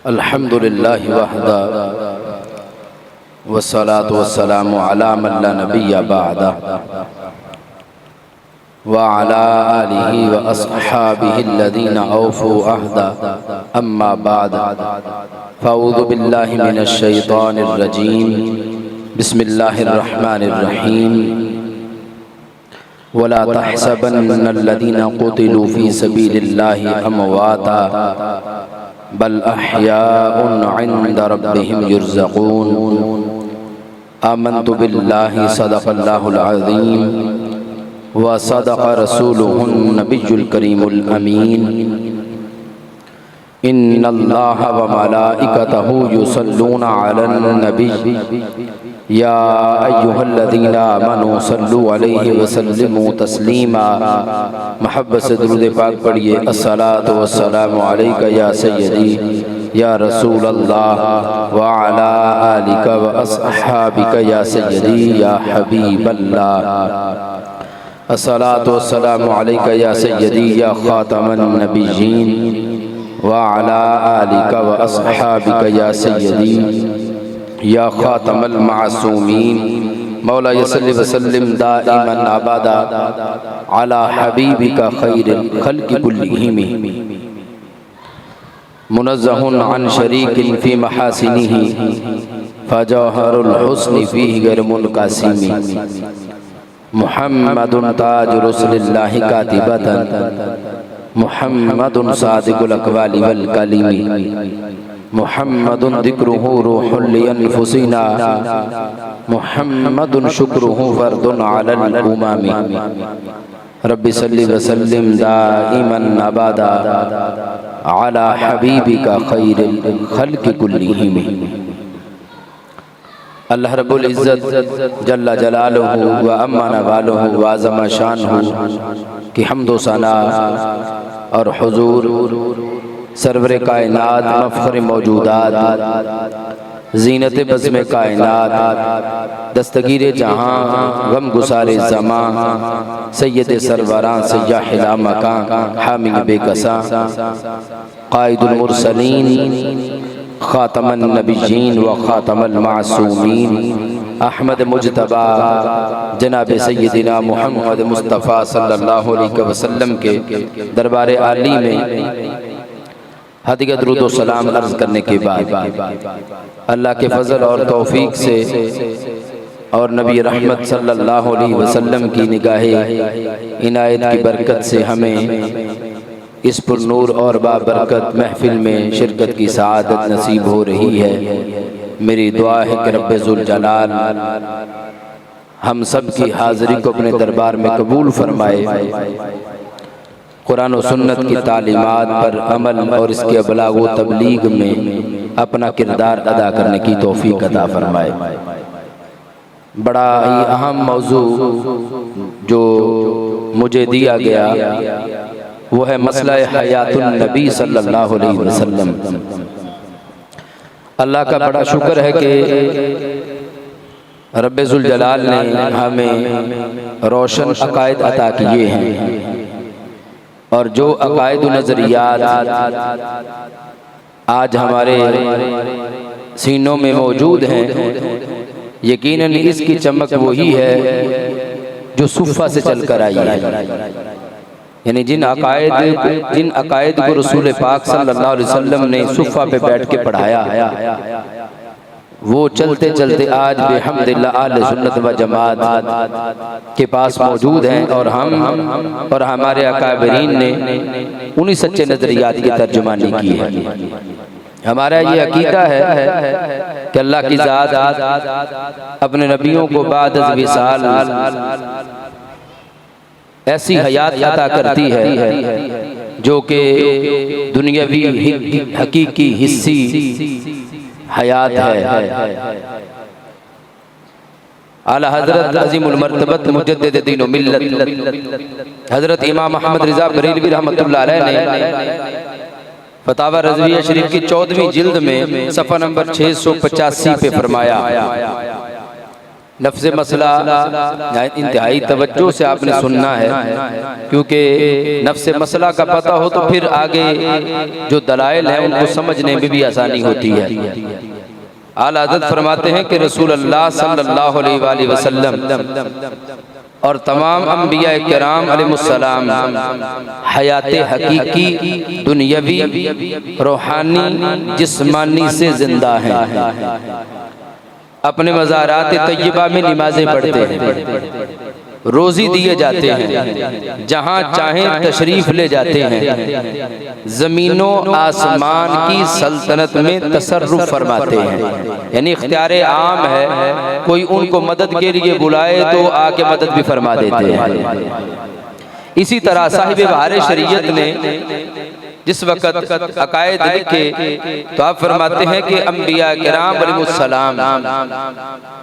अल्हम्दुलिल्लाहि वहदा वस्सलातु वस्सलामु अला मन ला नबिय्य बअदा व अला आलिहि व अस्हाबिहि अल्लज़ीना औफू अहदा अम्मा बाद फ़अऊज़ु बिल्लाहि मिनश शैतानिर रजीम बिस्मिल्लाहिर रहमानिर रहीम वला तहसबन्नल्लज़ीना क़ुतिलू फ़ी सबीलिल्लाहि अमवाता बल अहयाउन इंद रब्बिहिम युर्ज़क़ून आमन्तु बिल्लाहि सदक़ल्लाहुल अज़ीम व सदक़ रसूलुहुन नबियुल करीमुल अमीन इन्नल्लाहा व मलाइकतहु युसल्लूना अलन नबी या अय्युहल्लज़ीना आमनू सल्लु अलैहि व सल्लिमू तस्लीमा। मोहब्बत से दुरूद पाक पढ़िए। अस्सलातु वस्सलामु अलैका या सय्यदी या रसूल अल्लाह व अला आलिका व अस्हाबिका या सय्यदी या हबीब अल्लाह। अस्सलातु वस्सलामु अलैका या सय्यदी या खातमन नबिय्यीन व अला आलिका व अस्हाबिका या सय्यदी या खातमल मासूमीन। मौला यसल्लि वसल्लिम दाइमन अबदा अला हबीबिका खैरिल खल्क़ि कुल्लिहिम मुनज़्ज़हुन अन शरीकिन फ़ी महासिनिही फ़जौहरुल हुस्नि फ़ीहि गैर मुनक़सिमी। मुहम्मदुन ताज रसूलिल्लाहि कातिबतन मुहम्मदुन सादिकुल अक़वालि वल कलिमी मुहम्मदुन ज़िक्रुहु रूहुल लिअन्फुसिना मुहम्मदुन शुक्रुहु फ़र्दुन अलल उमामी। रब्बि सल्लि व सल्लिम दाइमन अबदा अला हबीबिका खैरिल खल्क़ि कुल्लिहिम। अल्लाह रब्बुल इज़्ज़त जल्ला जलालुहु व अम्मा नवालुहु व अज़्ज़मा शानुहु की हम्दो सना और हुजूर सरवरे कायनात मफ़ख़र मौजूदात ज़ीनत बज़्म कायनात दस्तगीर जहाँ गम गुसारे ज़मां सैयद सरवरां सय्यद मकां हामिल बेकसां क़ाइदुल मुरसलीन ख़ातमन नबिय्यीन व ख़ातमल मासूमीन अहमद मुज्तबा जनाब सय्यदिना मुहम्मद मुस्तफ़ा सल्लल्लाहु अलैहि वसल्लम के दरबार आली में हदीक़त दुरूद व सलाम अर्ज़ करने के बाद अल्लाह के फ़ज़ल और तौफ़ीक़ से और नबी रहमत सल्लल्लाहु अलैहि वसल्लम की निगाहे इनायत की बरकत से हमें इस पुरनूर और बाबरकत महफ़िल में शिरकत की सआदत नसीब हो रही है। मेरी दुआ है कि रब्बे ज़ुल जलाल हम सब की हाज़िरी को अपने दरबार में कबूल फरमाए। कुरान और सुन्नत की तालीमात पर अमल और इसके अबलाग व तबलीग में अपना किरदार अदा करने की तौफ़ीक़ अता फरमाए। बड़ा ही अहम मौजू जो मुझे दिया गया वो है मसला हयातुन नबी सल्लल्लाहु अलैहि वसल्लम। अल्लाह का बड़ा शुक्र है कि रब्बे ज़ुल जलाल ने हमें रोशन अक़ायद अता किए हैं और जो अक़ायद व नज़रियात आज हमारे सीनों में मौजूद हैं यकीनन इसकी चमक वही है जो सुफ़ा से चल कर आई है। यानी जिन अक़ायद को रसूल पाक सल्लल्लाहु अलैहि वसल्लम ने सुफ़ा पे बैठ के पढ़ाया वो चलते चलते आज बिहम्दिल्लाह आले सुन्नत व जमात के पास मौजूद हैं और हम और हमारे अकाबरीन ने उन्हीं सच्चे नज़रियात की तर्जुमानी की है। हमारा ये अकीदा है कि अल्लाह की ज़ात अपने नबियों को बाद विसाल ऐसी हयात अता करती है जो कि दुनियावी हकीकी हिस्सी हयात है। आला हज़रत अज़ीमुल मर्तबत मुजद्दिद दीन व मिल्लत हज़रत इमाम अहमद रिज़ा बरेलवी रहमतुल्लाह अलैह ने फतावा रज़विया शरीफ की 14वीं जिल्द में सफ़ा नंबर 685 पे फरमाया लफ्ज़ मसला इंतहाई तवज्जो से आपने सुनना है, क्योंकि नफ्स मसला का पता हो तो फिर आगे जो दलाइल हैं उनको समझने में भी आसानी होती है। आला हज़रत फरमाते हैं कि रसूल अल्लाह सल्लल्लाहु अलैहि वसल्लम और तमाम अंबिया किराम अलैहिस्सलाम हयाते हकीकी, दुनियावी, रूहानी, जिस्मानी से जिंदा हैं। अपने मज़ारात तय्यबा में नमाजें पढ़ते हैं, रोज़ी दिए जाते हैं, जहाँ चाहें तशरीफ़ ले जाते हैं, ज़मीनों आसमान की सल्तनत में तसर्रुफ़ फरमाते हैं। यानी इख्तियार आम है, कोई उनको मदद के लिए बुलाए तो आके मदद भी फरमा देते हैं। इसी तरह साहिब बहार शरीयत ने जिस वक़्त अकायद लिखे तो आप फरमाते हैं कि अंबिया किराम अलैहिस्सलाम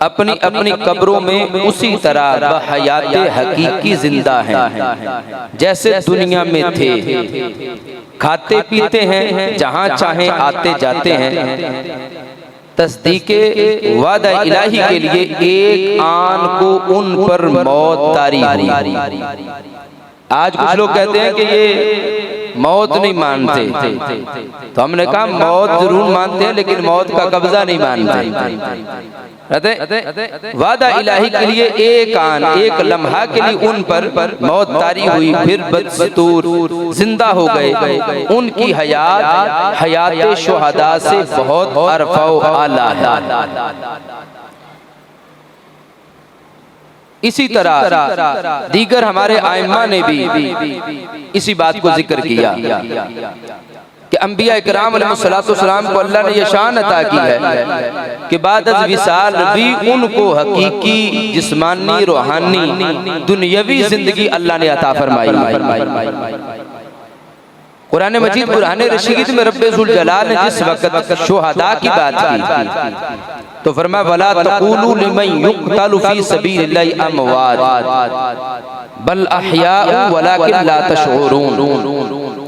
अपनी अपनी कब्रों में उसी तरह बहयाते हकीकी जिंदा हैं जैसे दुनिया में थे। खाते पीते हैं, जहाँ चाहें आते जाते हैं। तस्दीके वादा इलाही के लिए एक आन को उन पर मौत तारी हुई। आज कुछ लोग कहते हैं कि ये मौत नहीं मानते, तो हमने कहा मौत जरूर मानते हैं लेकिन मौत का कब्जा नहीं मानते। वादा इलाही के लिए एक आन, एक लम्हा के लिए उन पर मौत तारी हुई, फिर बदस्तूर जिंदा हो गए। उनकी हयात हयात शुहदा से बहुत अरफा आला है। इसी तरह दीगर हमारे आइम्मा ने भी इसी बात को जिक्र किया कि अंबिया इकराम अलैहिस्सलाम को अल्लाह ने यह शान अता की है कि बाद अज़ विसाल भी उनको हकीकी, जिस्मानी, रूहानी, दुनियावी जिंदगी अल्लाह ने अता फरमाई। कुरान मजीद बुरहान रशीद में रब्बे ज़ुल जलाल ने जिस वक़्त शुहदा की बात की तो फरमाया वला तक़ूलू लिमन युक़तलु फ़ी सबीलिल्लाहि अमवात बल अहयाउ वलाकिन ला तशऊरून,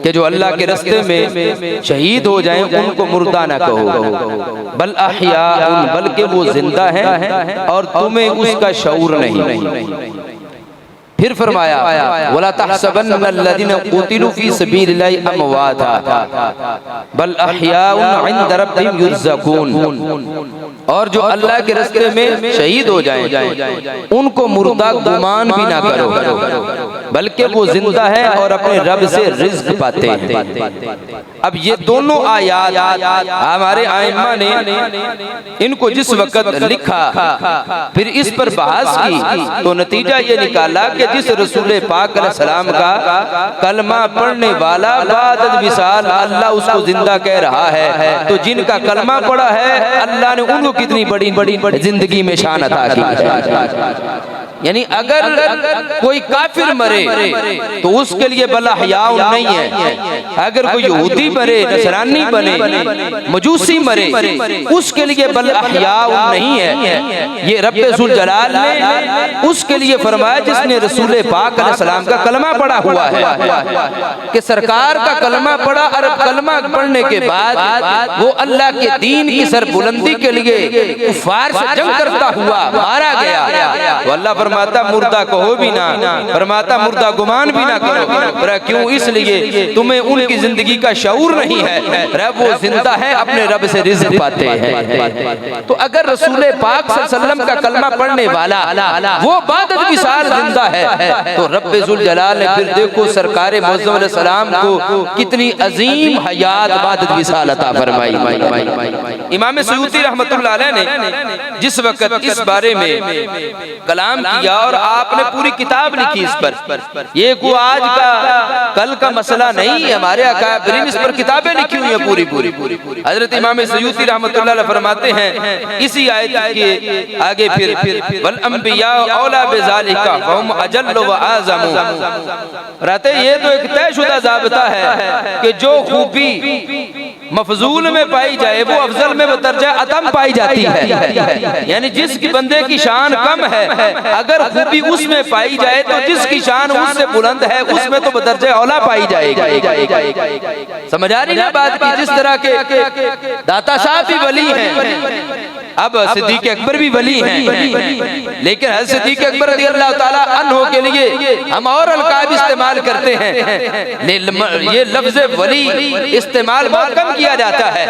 कि जो अल्लाह के रास्ते में शहीद हो जाएं उनको मुर्दा ना कहो, बल अहयाउन, बल्कि वो जिंदा हैं और तुम्हें उसका शऊर नहीं। फिर फरमाया वला तहसबन्नल्लज़ीना क़ुतिलू फ़ी सबीलिल्लाहि अमवाता बल अहयाउन इंद रब्बिहिम युरज़क़ून, और जो अल्लाह के रास्ते में शहीद हो जाएं उनको मुर्दा गुमान भी ना करो, बल्कि वो जिंदा है और अपने रब से रिज़्क़ पाते हैं। अब ये दोनों आयात हमारे आइम्मा ने इनको जिस वक़्त लिखा फिर इस पर बहस की तो नतीजा ये निकाला कि जिस रसूल पाक अलैहिस्सलाम का कलमा पढ़ने वाला बाद विसाल अल्लाह उसको जिंदा कह रहा है, तो जिनका कलमा पढ़ा है अल्लाह ने उनको कितनी बड़ी बड़ी जिंदगी में शान अता की है। यानी अगर कोई काफिर मरे तो उसके लिए बला हयाउ नहीं है, अगर कोई यहूदी मरे, नसरानी बने, मजूसी मरे, उसके लिए बला हयाउ नहीं है। ये रब्बे ज़ुल जलाल ने उसके लिए फरमाया जिसने रसूल पाक अलैहिस्सलाम का कलमा पढ़ा हुआ है कि सरकार का कलमा पढ़ा और कलमा पढ़ने के बाद वो अल्लाह के दीन की सरबुलंदी के लिए कुफार से जंग करता हुआ मारा गया, तो अल्लाह फरमाता मुर्दा कहो भी ना, फरमाता मुर्दा गुमान भी ना करो। क्यों? इसलिए तुम्हें उनकी जिंदगी का शऊर नहीं है, रब वो जिंदा है, अपने रब से रिज़्क़ पाते हैं। तो अगर रसूल पाक सल्लल्लाहु अलैहि वसल्लम का कलमा पढ़ने वाला वो बाद विसाल जिंदा है तो रब्बे ज़ुल जलाल ने फिर देखो सरकार मुअज़्ज़म अलैहि सलाम को कितनी अजीम हयात बाद विसाल अता फरमाई। इमाम सयूती रहमतुल्लाह अलैह ने जिस वक़्त इस बारे में कलाम किया और आपने पूरी किताब लिखी इस पर, ये को आज का कल का मसला नहीं है, हमारे अकाबिरीन इस पर किताबें लिखी हुई हैं पूरी। हजरत इमाम सयूती रहमतुल्लाह अलैह फरमाते हैं इसी आयत के आगे फिर वल अंबिया औला बिज़ालिका वहुम अजल्लु व आज़मु, रहते ये तो एक तयशुदा ज़ाबिता है कि जो खूबी मफजूल में पाई जाए वो अफजल में बदरजा अतम पाई जाती है। यानी जिसकी बंदे की शान कम है अगर खूबी उसमें पाई जाए तो जिसकी शान उससे बुलंद है उसमें तो बदरजा औला पाई जाएगी। समझ आ रही है बात की? जिस तरह के दाता साहब भी वली हैं, अब सिद्दीक अकबर भी वली हैं, लेकिन हज़रत सिद्दीक अकबर रज़ियल्लाहु ताला अन्हो के लिए हम और अलकाब इस्तेमाल करते हैं। ये लफ्ज़ वली इस्तेमाल बहुत कम किया जाता है,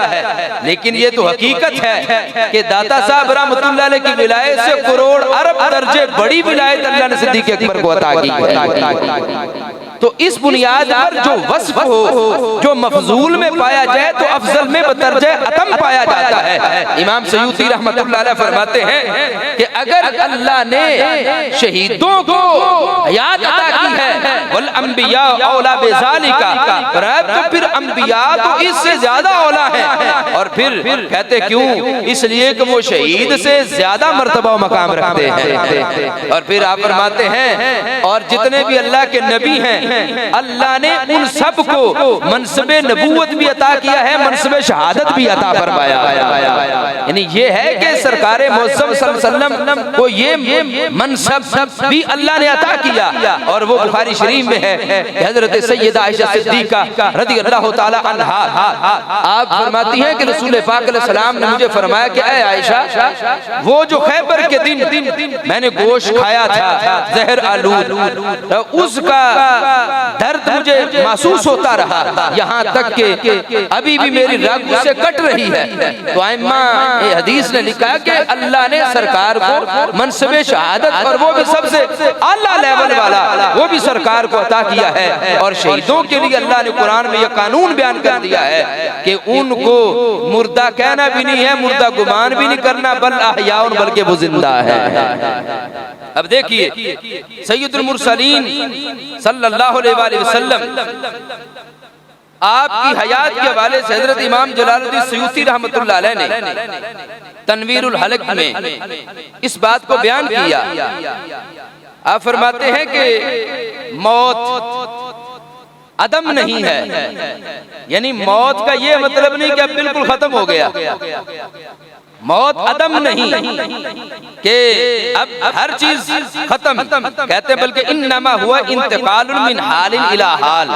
लेकिन ये तो हकीकत है कि दाता साहब रहमतुल्लाह अलैह की विलायत से करोड़ अरब दर्जे बड़ी विलायत अल्लाह ने सिद्दीक अकबर को अता की है। तो इस बुनियाद पर जो वस्फ हो, जो मफजूल में पाया जाए तो अफजल में बतरजे अतम पाया जाता है। इमाम सयूती रहमतुल्लाह अलैह फरमाते हैं कि अगर अल्लाह ने शहीदों को हयात अता की है वल अंबिया औला बेज़ालिका, तो फिर अंबिया तो इससे ज्यादा औला है। और फिर कहते क्यों? इसलिए कि वो शहीद से ज्यादा मर्तबा मकाम रखते हैं। और फिर आप फरमाते हैं और जितने भी अल्लाह के नबी हैं अल्लाह ने उन सब को मनसबे नबूवत भी अता किया है, मनसबे शहादत भी अता फरमाया। यानी ये है कि सरकारे मुअज़्ज़म सल्लल्लाहु अलैहि वसल्लम को ये मनसब भी अल्लाह ने अता किया। और वो बुखारी शरीफ में है कि हज़रत सय्यदा आयशा सिद्दीका रज़ियल्लाहु ताला अन्हा आप फरमाती हैं कि रसूल पाक अलैहि सलाम ने मुझे फरमाया कि ऐ आयशा, वो जो खैबर के दिन मैंने गोश्त खाया था ज़हर आलूद, उसका दर्द मुझे महसूस होता रहा, यहाँ तक कि अभी भी मेरी रग से कट रही है। तो आइम्मा हदीस ने लिखा कि अल्लाह ने सरकार को मनसबे शहादत और वो भी सबसे आला लेवल वाला वो भी सरकार को अता किया है। और शहीदों के लिए अल्लाह ने कुरान में यह कानून बयान कर दिया है कि उनको मुर्दा कहना भी नहीं है, मुर्दा गुमान भी नहीं करना, बल अहयाउन, बल्कि वो जिंदा है। अब देखिए सय्यदुल मुरसलीन सल्लल्लाहु अलैहि वसल्लम आपकी हयात के हवाले से हजरत इमाम जलालुद्दीन सयूती रहमतुल्लाह अलैह ने तनवीरुल हलक में इस बात को बयान किया। आप फरमाते हैं कि मौत अदम नहीं है, यानी मौत का ये मतलब नहीं कि अब बिल्कुल खत्म हो गया। मौत अदम नहीं कि अब हर चीज खत्म कहते हैं, बल्कि इन्नमा हुआ इंतकालुन मिन हालिन इला हाल,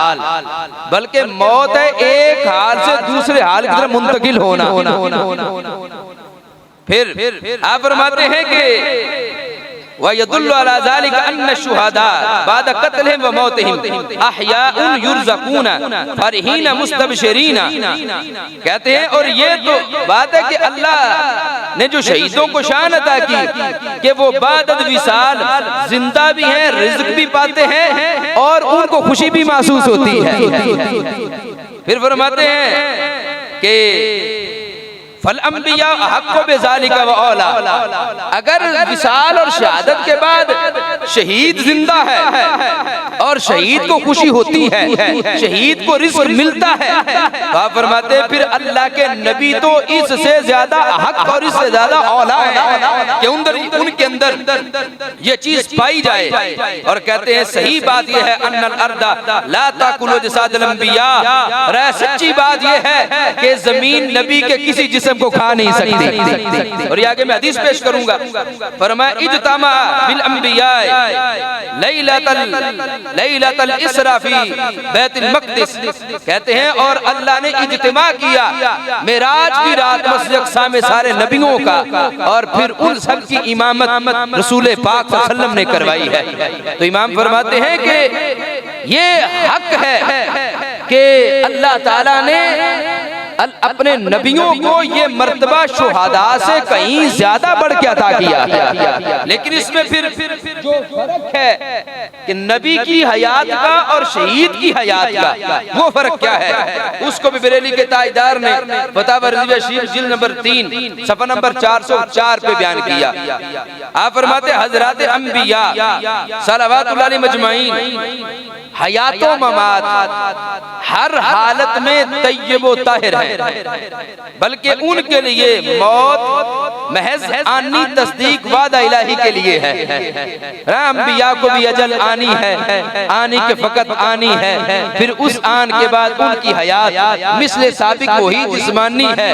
बल्कि मौत है एक हाल से दूसरे हाल की तरफ मुंतकिल होना। फिर आप फरमाते हैं कि वयदुल्लु अला ज़ालिका अन्ना शुहदा बाद क़त्लिहिम व मौतिहिम अहयाउन युरज़क़ूना फरहीना मुस्तबशिरीना। कहते हैं और ये तो बात है कि अल्लाह ने जो शहीदों को शान अता की कि वो बादद विसाल जिंदा भी हैं, रिज़्क़ भी पाते हैं और उनको खुशी भी महसूस होती है। फिर फरमाते हैं कि फल अंबिया हक़्क़ु बिज़ालिका व औला, अगर विसाल और शहादत के बाद शहीद जिंदा है और शहीद को खुशी होती है, शहीद को रिज़्क़ मिलता है, तो आप फरमाते हैं फिर अल्लाह के नबी तो इससे ज्यादा हक और इससे ज्यादा औला है कि उनके अंदर ये चीज पाई जाए। और कहते हैं सही बात यह है अन्नल अर्दा ला ताकुलु जसादल अंबिया, सच्ची बात यह है कि जमीन नबी के किसी जिस्म को खा नहीं सकती। और आगे मैं हदीस पेश करूंगा, फरमाया इज्तमा बिल अंबिया लैलतल इसरा फी बैतुल मक़दिस। कहते हैं और अल्लाह ने इज्तिमा किया मेराज की रात मस्जिद अक़सा में सारे नबियों का, और फिर उन सब की इमामत रसूल पाक सल्लल्लाहु अलैहि वसल्लम ने करवाई है। तो इमाम फरमाते हैं कि ये हक है कि अल्लाह ताला ने अपने नबियों को ये मर्तबा शुहदा से कहीं ज्यादा बढ़ के अता किया है। लेकिन इसमें फिर जो फर्क है कि नबी की हयात का और शहीद की हयात का वो फर्क क्या है, उसको भी बरेली के ताजदार ने फतावा रज़विया शरीफ जिल्द नंबर 3 सफ़ा नंबर 404 पे बयान किया। आप फरमाते हज़रात अंबिया सलावतुल्लाह अलैहिम अजमाइन हयात व ममात हर हालत में तय्यब व ताहिर है, बल्कि उनके लिए मौत महज आनी तस्दीक वादा इलाही के लिए है। अंबिया को भी अजल आनी है, आनी के फकत आनी है, फिर उस आन के बाद उनकी हयात मिसले साबिक वही जिस्मानी है।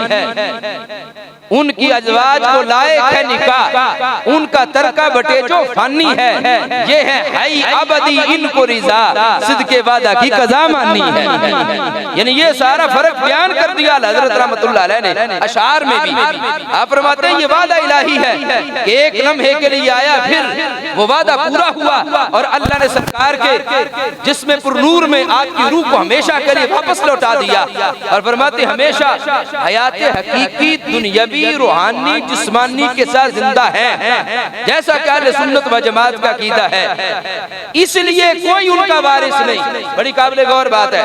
उनकी अजवाज को लायक है निकाह, उनका तरका बटे जो फानी है, ये है हई अबदी इनको रिजा, सिद्के वादा की कज़ा माननी है। यानी ये सारा फर्क बयान कर दिया हज़रत रहमतुल्लाह अलैह ने अशार में भी। आप फरमाते हैं ये वादा इलाही है कि एक लम्हे के लिए आया, फिर वो वादा पूरा हुआ और अल्लाह ने सरकार के जिस्म पुरनूर में आपकी रूह को हमेशा के लिए वापस लौटा दिया। और फरमाते हमेशा हयात हकीकी दुनियावी रूहानी जिस्मानी के साथ जिंदा है, जैसा कि अहले सुन्नत व जमात का अकीदा है। इसलिए कोई उनका वारिस नहीं, बड़ी काबिल गौर बात है।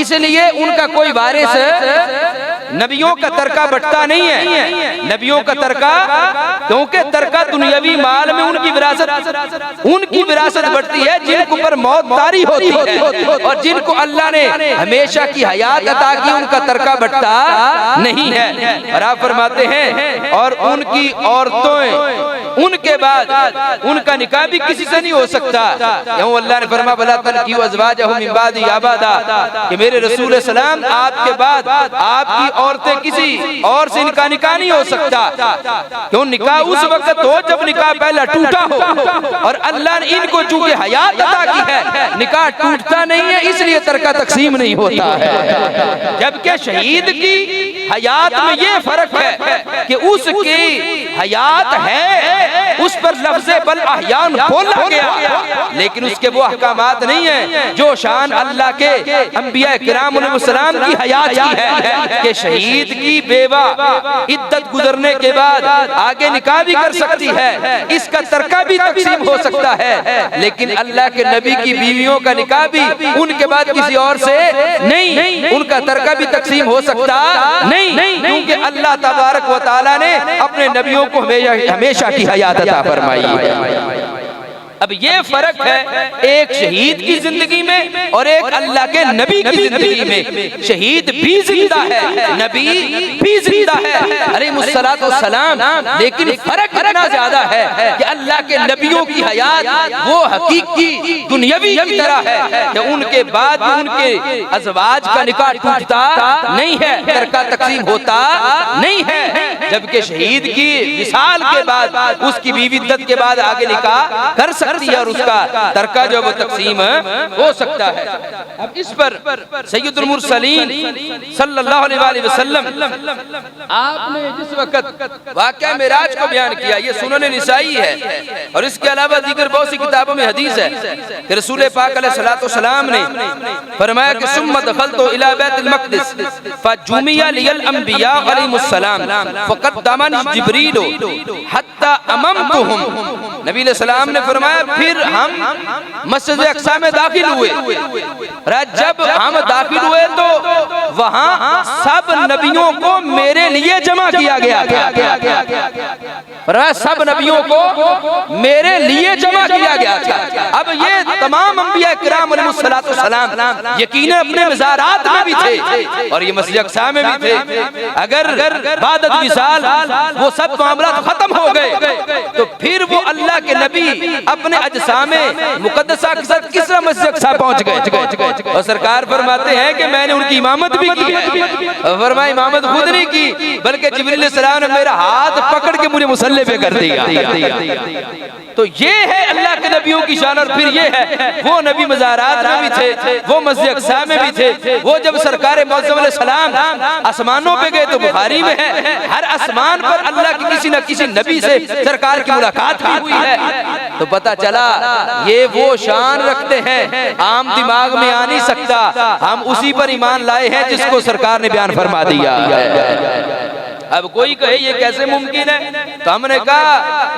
इसलिए उनका कोई वारिस नबियों का तरका बटता नहीं है। नबियों का तरका, क्योंकि तरका दुनियावी माल में उनकी विरासत बढ़ती है जिनको पर मौत तारी होती है, और जिनको अल्लाह ने हमेशा की हयात अता की उनका तरका बटता नहीं है। और आप फरमाते हैं और उनकी औरतों उनके बाद उनका निकाह भी किसी से नहीं हो सकता। यूं अल्लाह ने फरमा बला तनकिहु अज़वाजहुम मिन बादी अबदा, कि मेरे रसूल सलाम आपके बाद आपकी औरतें किसी और से इनका निकाह नहीं हो सकता। क्यों? निकाह उस वक्त हो जब निकाह पहला टूटा हो, और अल्लाह ने इनको चूंकि हयात अता की है, निकाह टूटता नहीं है, इसलिए तरका तकसीम नहीं होता है। जबकि शहीद की हयात में ये फर्क है कि उसकी हयात है, उस पर लफ्ज़े बल अहयान बोला गया, लेकिन उसके वो अहकामात नहीं है जो शान अल्लाह के अंबिया किराम अलैहिस्सलाम की हयात की है, कि शहीद की बेवा इद्दत गुजरने के बाद आगे निकाह भी कर सकती है, इसका तरका भी तकसीम हो सकता है। लेकिन अल्लाह के नबी की बीवियों का निकाह भी उनके बाद किसी और से नहीं, उनका तरका भी तकसीम हो सकता नहीं, क्योंकि अल्लाह तबारक व तआला ने अपने नबियों को हमेशा की हयात अता फरमाई है। अब ये फर्क है एक शहीद की जिंदगी में और एक अल्लाह के नबी की जिंदगी में। शहीद भी जिंदा है, नबी भी जिंदा है अलैहिस्सलातु वस्सलाम, लेकिन फर्क इतना ज्यादा है कि अल्लाह के नबियों की हयात वो हकीकी दुनियावी की तरह है कि उनके बाद उनके अज़वाज का निकाह टूटता नहीं है, तरका तकसीम होता नहीं है। जबकि शहीद की विसाल के बाद उसकी बीवी इद्दत के बाद आगे निकाह कर सकती है और उसका तरका जो वो तकसीम हो सकता है। अब इस पर सैयदुल मुरसलीन सल्लल्लाहु अलैहि वसल्लम आपने जिस वक्त वाक़या मेराज को बयान किया, ये सुनन निसाई है, और इसके अलावा दीगर बहुत सी किताबों में हदीस है कि रसूल पाक अलैहिस्सलातु वस्सलाम ने फरमाया कि सुम्मा दखलतु इला बैतुल मक़दिस फजुमिया लियल अंबिया अलैहिमुस्सलाम फक़द्दमनी जिब्रील हत्ता अममतुहुम। नबी सलाम ने फरमाया फिर हम मस्जिद अक्सा में दाखिल हुए, जब हम दाखिल हुए तो वहाँ सब नबियों को मेरे लिए जमा किया गया, सब नबियों को मेरे लिए जमा किया गया था। अब ये तमाम अंबिया किराम अलैहिस्सलातु वस्सलाम यकीनन अपने मज़ारात में भी थे और ये मस्जिद अक्सा में भी थे। अगर बादत विसाल वो सब मामला खत्म हो गए तो फिर वो अल्लाह के नबी अपने अजसामे मुकद्दसा के साथ किस तरह मस्जिद अक्सा पहुंच गए। और सरकार फरमाते हैं कि मैंने उनकी इमामत भी की, फरमाया इमामत खुद नहीं की बल्कि जिब्रील सलाम ने मेरा हाथ पकड़ के मुझे मुसल्ले पे कर दिया। तो ये है अल्लाह के नबियों की शान। और फिर ये है वो नबी मज़ारात में भी थे, वो मस्जिद अक्सा में भी थे। वो जब सरकार मुअज़्ज़म अलैहिस्सलाम आसमानों पे गए तो बुखारी में है हर आसमान पर अल्लाह के किसी न किसी नबी से सरकार की मुलाकात हुई है। तो पता चला ये वो शान रखते हैं आम दिमाग में आ नहीं सकता। हम उसी पर ईमान लाए हैं जिसको सरकार ने बयान फरमा दिया। अब कोई कहे ये कैसे मुमकिन है, तो हमने कहा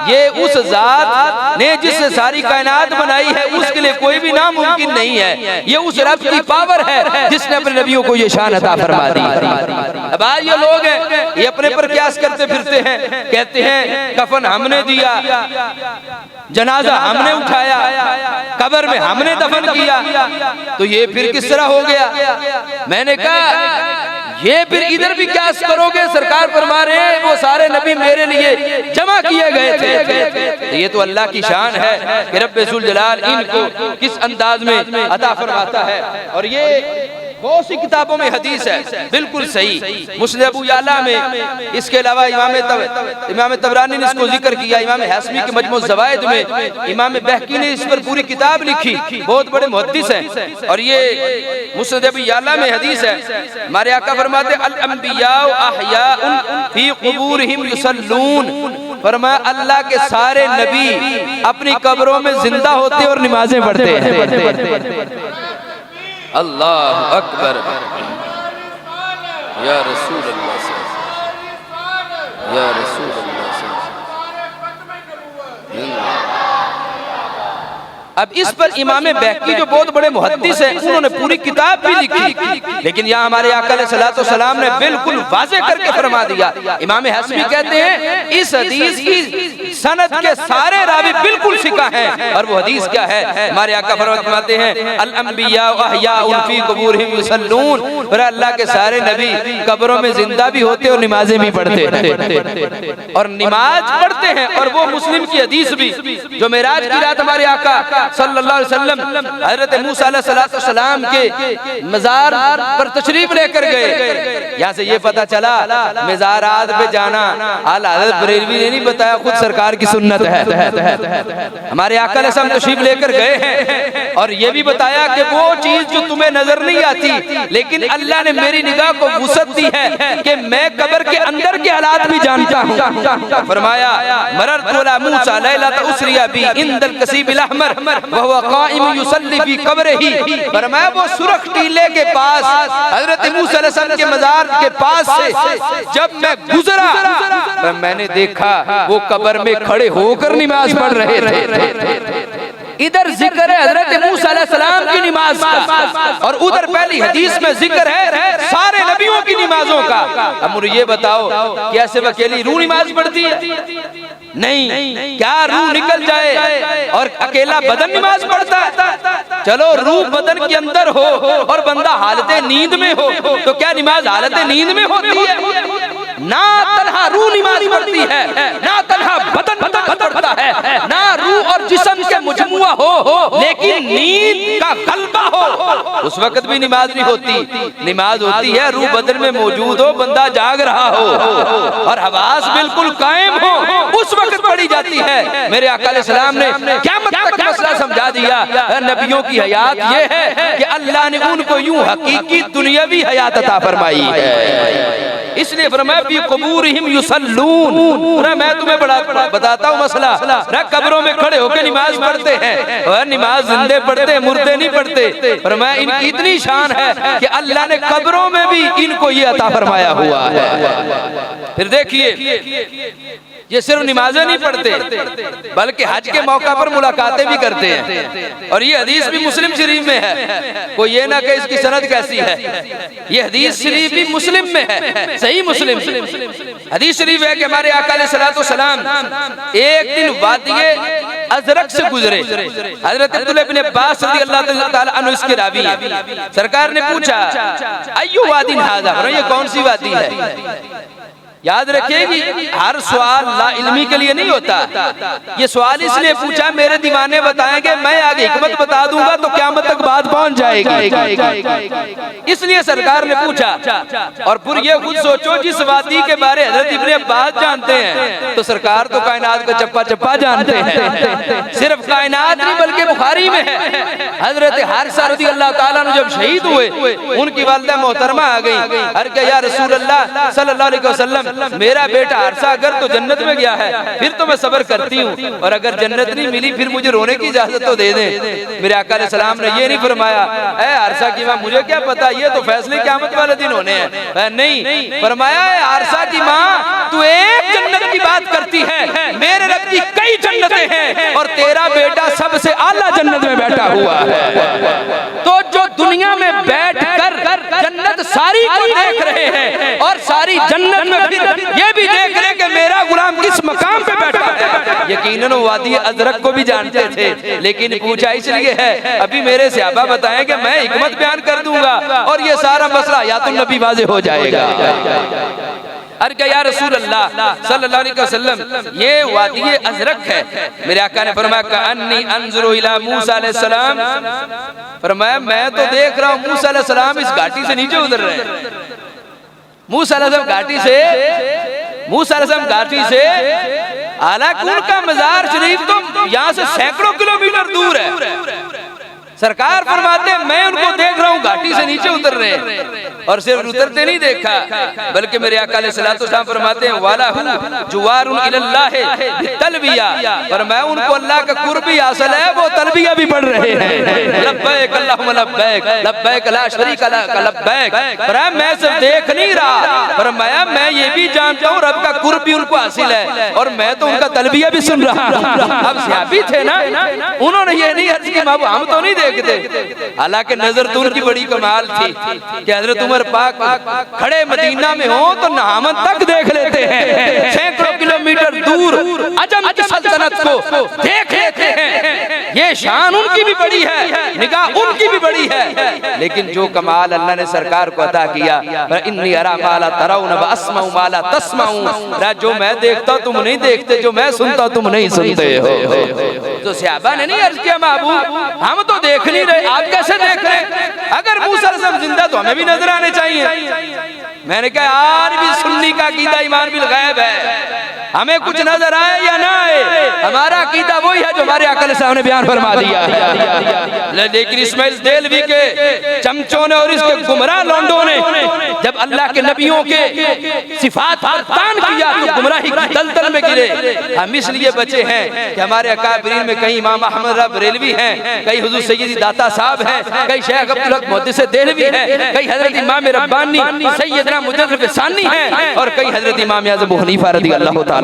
ये उस जात ने जिससे सारी कायनात बनाई है उसके लिए कोई भी नामुमकिन नहीं है। ये उस रब की पावर है जिसने अपने नबियों को ये शान अता फरमा दी। अब आज ये लोग हैं ये अपने पर क्यास करते फिरते हैं, कहते हैं कफन हमने दिया, जनाजा हमने उठाया, कब्र में हमने दफन किया, तो ये फिर किस तरह हो गया। मैंने कहा ये फिर इधर भी क्या करोगे, सरकार फरमा रहे हैं वो सारे नबी मेरे लिए जमा किए गए थे। ये तो अल्लाह की शान है कि रब्बे ज़ुल जलाल इनको किस अंदाज में अता फरमाता है। और ये बहुत सी किताबों में हदीस है बिल्कुल सही। मुस्नद अबू याला में, इसके अलावा इमाम तबरानी ने इसको जिक्र किया, इमाम हाशमी के मजमू ज़वाइद में इमाम बहकी ने इस पर पूरी किताब लिखी, बहुत बड़े मुहद्दिस हैं। और ये मुस्नद अबू याला में हदीस है, हमारे आका फरमाते अल अंबिया अहयाउन फी कुबूरिहिम युसल्लून, फरमाया अल्लाह के सारे नबी अपनी कब्रों में जिंदा होते और नमाजें पढ़ते हैं। अल्लाह अकबर या रसूल अल्लाह, या रसूल अल्लाह। अब इस पर इमाम बैकी जो बहुत बड़े मुहद्दिस हैं, उन्होंने पूरी किताब भी लिखी, लेकिन यहाँ हमारे आका अलैहिस्सलातु वस्सलाम ने बिल्कुल वाज़े करके फरमा दिया। इमाम हाशमी कहते हैं इस हदीस की सनद के सारे रावी बिल्कुल सिका हैं, और वो हदीस क्या है, हमारे आका फरमाते हैं अल अंबिया अहयाउन फी कुबूरिहिम युसल्लून, और अल्लाह के सारे नबी कब्रों में जिंदा भी होते और नमाजें भी पढ़ते हैं, और नमाज पढ़ते हैं। और वो मुस्लिम की हदीस भी जो मेराज की रात हमारे आका सल्लल्लाहु अलैहि वसल्लम हज़रत मूसा अलैहिस्सलाम के मज़ार पर तशरीफ लेकर गए, यहाँ से ये पता चला मज़ारात पे जाना आला हज़रत बरेलवी ने नहीं बताया, खुद सरकार की सुन्नत है। हमारे आका अलैहिस्सलाम तशरीफ लेकर गए हैं, और ये भी बताया कि वो चीज जो तुम्हें नजर नहीं आती, लेकिन अल्लाह ने मेरी निगाह को वुसअत दी है कि मैं कब्र के अंदर के हालात भी जानता हूँ। फरमाया मररतु अला मूसा लैलत उसरिया बी इंदल कसीबिल अहमर वहुवा काइम युसल्ली फी कब्रिही, फरमाया वो सुरख टीले के पास हजरत मूसा अलैहिस्सलाम के मजार के पास से जब मैं गुजरा, मैंने देखा वो कब्र में खड़े होकर नमाज पढ़ रहे थे। इधर जिक्र है हजरत मूसा अलैहिस्सलाम की नमाज का, और उधर पहली हदीस में जिक्र है सारे नबियों की नमाजों का। अब मुझे ये बताओ क्या सिर्फ अकेली रूह नमाज पढ़ती है? नहीं, क्या रूह निकल जाए और अकेला बदन नमाज पढ़ता है? चलो रूह बदन के अंदर हो और बंदा हालत नींद में हो, तो क्या नमाज हालत नींद में होती है? ना तन्हा रूह नमाज पढ़ती है, ना तन्हा बदन पढ़ता है, ना रूह और जिस्म के मुजमुआ हो, लेकिन नींद का गलबा हो, उस वक्त भी नमाज नहीं होती। नमाज होती है रूह बदन में मौजूद हो, बंदा जाग रहा हो और हवास बिल्कुल कायम हो, उस वक्त पढ़ी जाती है। मेरे आका अलैहिस्सलाम ने क़यामत तक मसला समझा दिया। नबियों की हयात ये है कि अल्लाह ने उनको यूं हकीकी दुनियावी हयात अता फरमाई है, इसलिए फरमाया फी कुबूरिहिम युसल्लून। मैं तुम्हें बड़ा बताता हूँ मसला, कब्रों में खड़े होकर नमाज पढ़ते हैं, और नमाज जिंदे पढ़ते, मुर्दे नहीं पढ़ते। फरमाया इनकी इतनी शान है कि अल्लाह ने कब्रों में भी इनको ये अता फरमाया हुआ है। फिर देखिए ये सिर्फ नमाजें नहीं पढ़ते, बल्कि हज के मौका पर मुलाकातें भी करते हैं, और ये हदीस भी मुस्लिम शरीफ में है। कोई ये ना कि इसकी सनद कैसी है, ये हदीस शरीफ भी मुस्लिम में है, सही मुस्लिम हदीस शरीफ है कि हमारे आका अलैहिस्सलातु वस्सलाम एक दिन वादिये अजरक से गुजरे। हजरत अब्दुल्लाह इब्न अब्बास रज़ियल्लाहु ताला अन्हु इसके रावी हैं। सरकार ने पूछा अय्यु वादिन हाज़ा, ये कौन सी वादी है? याद रखिएगी हर सवाल ला इल्मी के लिए नहीं होता, ये सवाल इसलिए पूछा मेरे दीवाने बताएंगे, मैं आगे हिकमत बता दूंगा तो क़यामत तक बात पहुंच जाएगी, इसलिए सरकार ने पूछा। और फिर ये खुद सोचो जिस वादी के बारे हजरत इब्ने अब्बास जानते हैं, तो सरकार तो कायनात को चप्पा चप्पा जानते हैं। सिर्फ कायनात नहीं बल्कि बुखारी में है, हजरत हारिसा रज़ियल्लाहु ताला अन्हु जब शहीद हुए, उनकी वालिदा मोहतरमा आ गई, अरे क्या या रसूल अल्लाह सल्लल्लाहु अलैहि वसल्लम, मेरा बेटा हारिसा अगर तो जन्नत में गया है फिर तो मैं सब्र करती हूँ, और अगर जन्नत नहीं मिली फिर मुझे रोने की इजाजत तो दे दे। मेरे आका अलैहिस्सलाम ने ये नहीं फरमाया ऐ हारिसा की माँ मुझे क्या पता, ये तो फैसले क़यामत वाले दिन होने हैं। नहीं, फरमाया हारिसा की माँ तू एक जन्नत की बात करती है, मेरे रब की कई जन्नतें हैं, और तेरा बेटा सबसे आला जन्नत में बैठा हुआ है। तो जो दुनिया में बैठ कर जन्नत सारी को देख रहे हैं, और सारी जन्नत में फिर ये भी देख रहे कि मेरा गुलाम किस मकाम पे बैठा है, यकीनन वादी अजरक को भी जानते थे, लेकिन पूछा इसलिए है अभी मेरे सहाबा बताएं कि मैं हिकमत बयान कर दूंगा और ये सारा मसला या तो नबी वाज़े हो जाएगा। अरे क्या या रसूल अल्लाह सल्लल्लाहु अलैहि वसल्लम ये वादी अज़रक है। मेरे आका ने फरमाया कअन्नी अंजुरु इला मूसा अलैहिस्सलाम, फरमाया मैं तो देख रहा हूँ मूसा अलैहिस्सलाम इस घाटी से नीचे उतर रहे हैं। मूसा अलैहिस्सलाम घाटी से हालांकि उनका मजार शरीफ तो यहाँ से सैकड़ों किलोमीटर दूर है। सरकार फरमाते हैं मैं उनको देख रहा हूँ घाटी से नीचे उतर रहे हैं, और सिर्फ उतरते नहीं देखा बल्कि मेरे आका अलैहिस्सलातु वस्सलाम फरमाते हैं वाला जुवारुन इलल्लाह तलबिया, और मैं उनको अल्लाह का कुर्बी हासिल है, वो तलबिया भी पढ़ रहे हैं। लब्बैक अल्लाहुम्मा लब्बैक लब्बैक ला शरीका लक लब्बैक। फरमाया मैं सिर्फ देख नहीं रहा, फरमाया मैं ये भी जानता हूँ रब का कुर्बी उनको हासिल है, और मैं तो उनका तलबिया भी सुन रहा हूँ। अब सहाबी थे ना, उन्होंने ये नहीं अर्ज किया बाबू हम तो नहीं देखते, हालांकि नजर तो उनकी बड़ी कमाल थी कि हजरत उमर पाक खड़े मदीना में हो तो नहामन तक देख लेते हैं, सैकड़ों किलोमीटर दूर अजम की सल्तनत को देख लेते हैं। ये शान उनकी भी बड़ी है, निगाह उनकी भी बड़ी है, लेकिन जो कमाल अल्लाह ने सरकार को अता किया, इन्नी अरा माला तराउन व अस्माउ माला तस्माउन, जो मैं देखता तुम नहीं देखते, जो मैं सुनता तुम नहीं सुनते हो। तो सहाबा ने नहीं अर्ज किया महबूब हम तो देख नहीं रहे, आप कैसे देख रहे? अगर मूसा अलैहिस्सलाम जिंदा तो हमें भी नजर आने चाहिए। मैंने कहा आज भी सुन्नी का अकीदा ईमान बिल गैब है, हमें कुछ नजर आए या ना आए, हमारा अकीदा वही है जो हमारे आका अलैहिस्सलाम ने बयान फरमा दिया है। लेकिन इस्माइल देलवी के चमचों ने और इसके गुमराह लौंडों ने जब अल्लाह के नबियों के सिफात पर तान किया तो गुमराही की दलदल में गिरे। हम इसलिए बचे हैं कि हमारे अकाबरीन में कहीं इमाम अहमद रज़ा बरेलवी हैं, कहीं हुजूर सैयदी दाता साहब हैं, कहीं शेख अब्दुल हक मुहद्दिस देलवी हैं, कहीं हजरत इमाम रब्बानी सैयदना मुजद्दिद सानी हैं, और कहीं हजरत इमाम आज़म अबू हनीफा रज़ियल्लाहु ताला।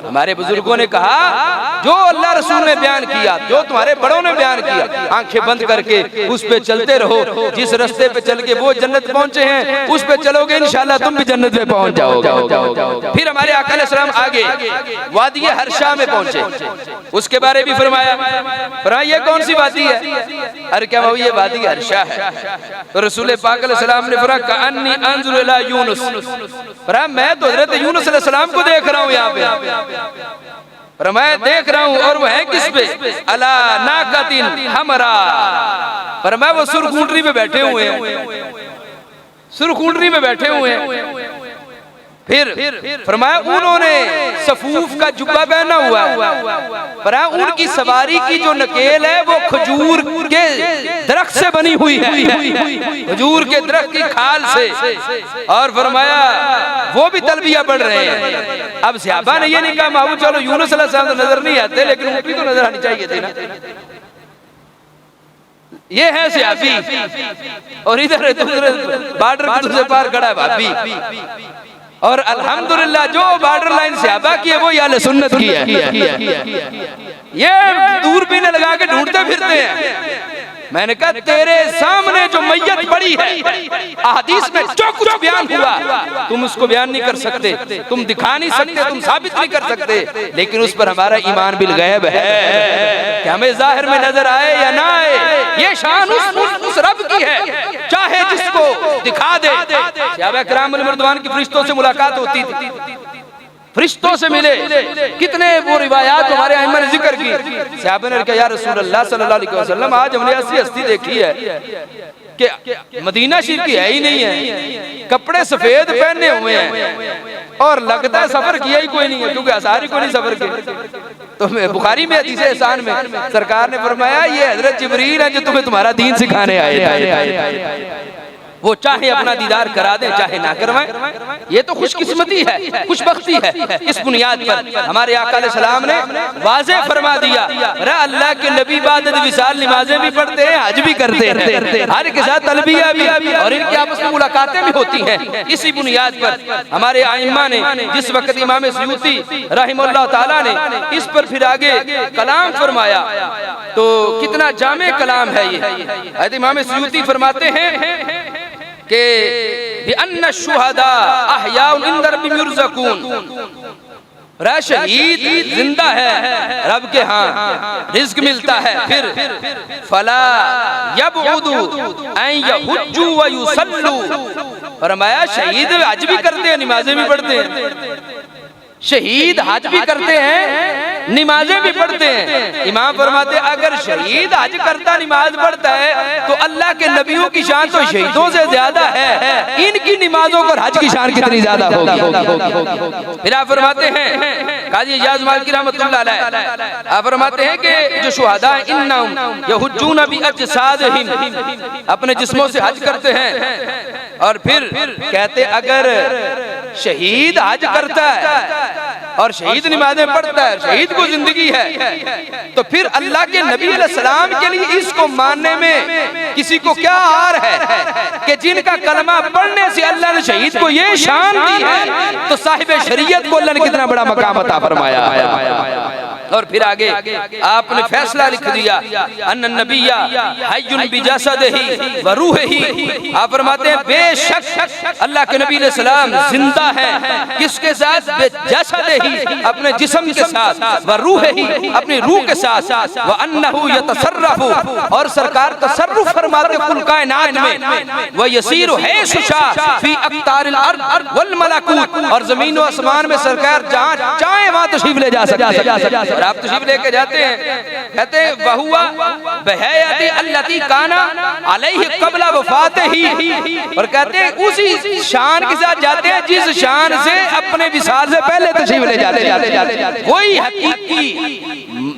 हमारे बुजुर्गों ने कहा जो अल्लाह रसूल ने बयान किया, जो तुम्हारे बड़ों ने बयान किया, आंखें बंद करके उस पे चलते रहो। जिस रास्ते पे चल के वो जन्नत पहुंचे हैं उस पे चलोगे इंशाल्लाह तुम भी जन्नत में पहुंच जाओगे। फिर हमारे आका अलैहिस्सलाम आगे वादी हर्षा में पहुंचे, उसके बारे भी फरमाया ये कौन सी वादी है? अरे क्या वो ये वादी हर्षा है? तो रसूल पाक अलैहिस्सलाम ने फरमाया कअन्नी अंजुरु इला यूनुस, फरमाया मैं तो हजरत यूनुस अलैहिस्सलाम को देख रहा हूँ यहाँ पे, पर मैं देख रहा हूँ और वो है किस पे? अला नाकतिन हमरा, पर मैं वो सुरखुंडरी में बैठे हुए हैं, सुरखुंडरी में बैठे हुए हैं। फिर फरमाया उन्होंने सफूफ का जुब्बा पहना हुआ है, पर उनकी सवारी की जो नकेल है वो खजूर के दरख्त से बनी हुई है, खजूर के दरख्त की खाल से, और फरमाया वो भी तलबिया पढ़ रहे हैं। अब सहाबा ने ये नहीं कहा महबूब चलो यूनुस अलैहिस्सलाम तो नजर नहीं आते, लेकिन उनकी तो नजर आनी चाहिए थी ना। ये है सहाबी, और इधर बॉर्डर के दूसरे पार खड़ा है भाभी, और अल्हम्दुलिल्लाह जो बॉर्डर लाइन सहाबा की है वो अहले सुन्नत की है। ये दूरबीन लगा के ढूंढते फिरते हैं। मैंने कहा तेरे सामने जो मैयत पड़ी है अहदीस में जो कुछ बयान हुआ तुम उसको बयान नहीं कर सकते, तुम दिखा नहीं सकते, तुम साबित नहीं कर सकते, लेकिन उस पर हमारा ईमान बिल गैब है कि हमें जाहिर में नजर आए या ना आए, ये शान उस रब की है चाहे जिसको दिखा दे। सहाबा किराम रिज़वान की फरिश्तों से मुलाकात होती थी, फरिश्तों से मिले, कितने वो रिवायात हमारे अइम्मा ने जिक्र की। सहाबा ने कहा या रसूल अल्लाह सल्लल्लाहु अलैहि वसल्लम आज हमने ऐसी हस्ती देखी है कि मदीना शरीफ की है ही नहीं है, कपड़े सफेद पहने हुए हैं और लगता है सफर किया ही कोई नहीं है, क्योंकि असारी कोई नहीं सफर किया। तो बुखारी में हदीस एहसान में सरकार ने फरमाया ये हजरत जिब्रील है जो तुम्हें तुम्हारा दीन सिखाने आए, वो चाहे अपना दीदार करा दे चाहे ना करवाएं। ये तो खुशकिस्मती है, खुशबख्ती है। इस बुनियाद पर हमारे आका अलैहिस्सलाम ने वाज़ेह फरमा दिया अरे अल्लाह के नबी इबादत विसाल नमाजें भी पढ़ते हैं, हज भी करते हैं, हर के साथ तलबिया भी, और इनकी आपस में मुलाकातें भी होती हैं। इसी बुनियाद पर हमारे आइम्मा ने जिस वक्त इमाम सयूती रहमतुल्लाह ताला ने इस पर फिर आगे कलाम फरमाया तो कितना जामे कलाम है ये। इमाम सयूती फरमाते हैं कि बिअन्न शुहदा अहयाउन इंद रब्बिहिम युरज़क़ून, शहीद जिंदा है रब के हाँ रिज़्क मिलता है। फिर फला यबउदु अन यहुज्जु व युसल्लू, फरमाया शहीद हज भी करते हैं, नमाजें भी पढ़ते हैं। शहीद हज भी करते हैं, नमाजें भी पढ़ते हैं। इमाम फरमाते अगर शहीद हज करता नमाज पढ़ता है तो अल्लाह के नबियों की शान तो शहीदों से ज्यादा है, इनकी नमाजों पर हज की शान कितनी ज्यादा होगी। फिर आप फरमाते हैं काजी इजाज मालिकी रहमतुल्लाह अलैह, आप फरमाते हैं कि जो शुहदा इन्नहुम यहुज्जून बि अजसादिहिम, अपने जिस्मों से हज करते हैं। और फिर कहते अगर शहीद हज करता है और शहीद नमाजें पढ़ता है, शहीद को जिंदगी है, तो फिर अल्लाह के नबी अलैहिस्सलाम के लिए इसको मानने में किसी को क्या हार है कि जिनका कलमा पढ़ने से अल्लाह ने शहीद को ये शान दी है, तो साहिब शरीयत को अल्लाह ने कितना बड़ा मकाम अता फरमाया। और फिर आगे आपने फैसला लिख दिया अन्न नबिया हय्युन बिजसदिही व रूहिही, आप फरमाते हैं बेशक अल्लाह के नबी अलैहि सलाम जिंदा है, किसके साथ? बिजसदिही, अपने जिस्म के साथ, व रूहिही, अपनी रूह के साथ, व अन्नहु यतसर्रफु, और सरकार तसर्रुफ फरमाते कुल कायनात में, व यसीरु हैशुशा फी अक्तारिल अर्द वल मलकूत, और जमीन व आसमान में सरकार जहां चाहे वहां तशरीफ ले जा सकते हैं। आप तशरीफ लेके जाते हैं, कहते हैं वहुआ बहयती अल्लती काना अलैहि क़ब्ल वफ़ातिही, और कहते हैं उसी शान के साथ जाते हैं जिस शान से अपने विसाल से पहले तशरीफ ले जाते। वही हकीकी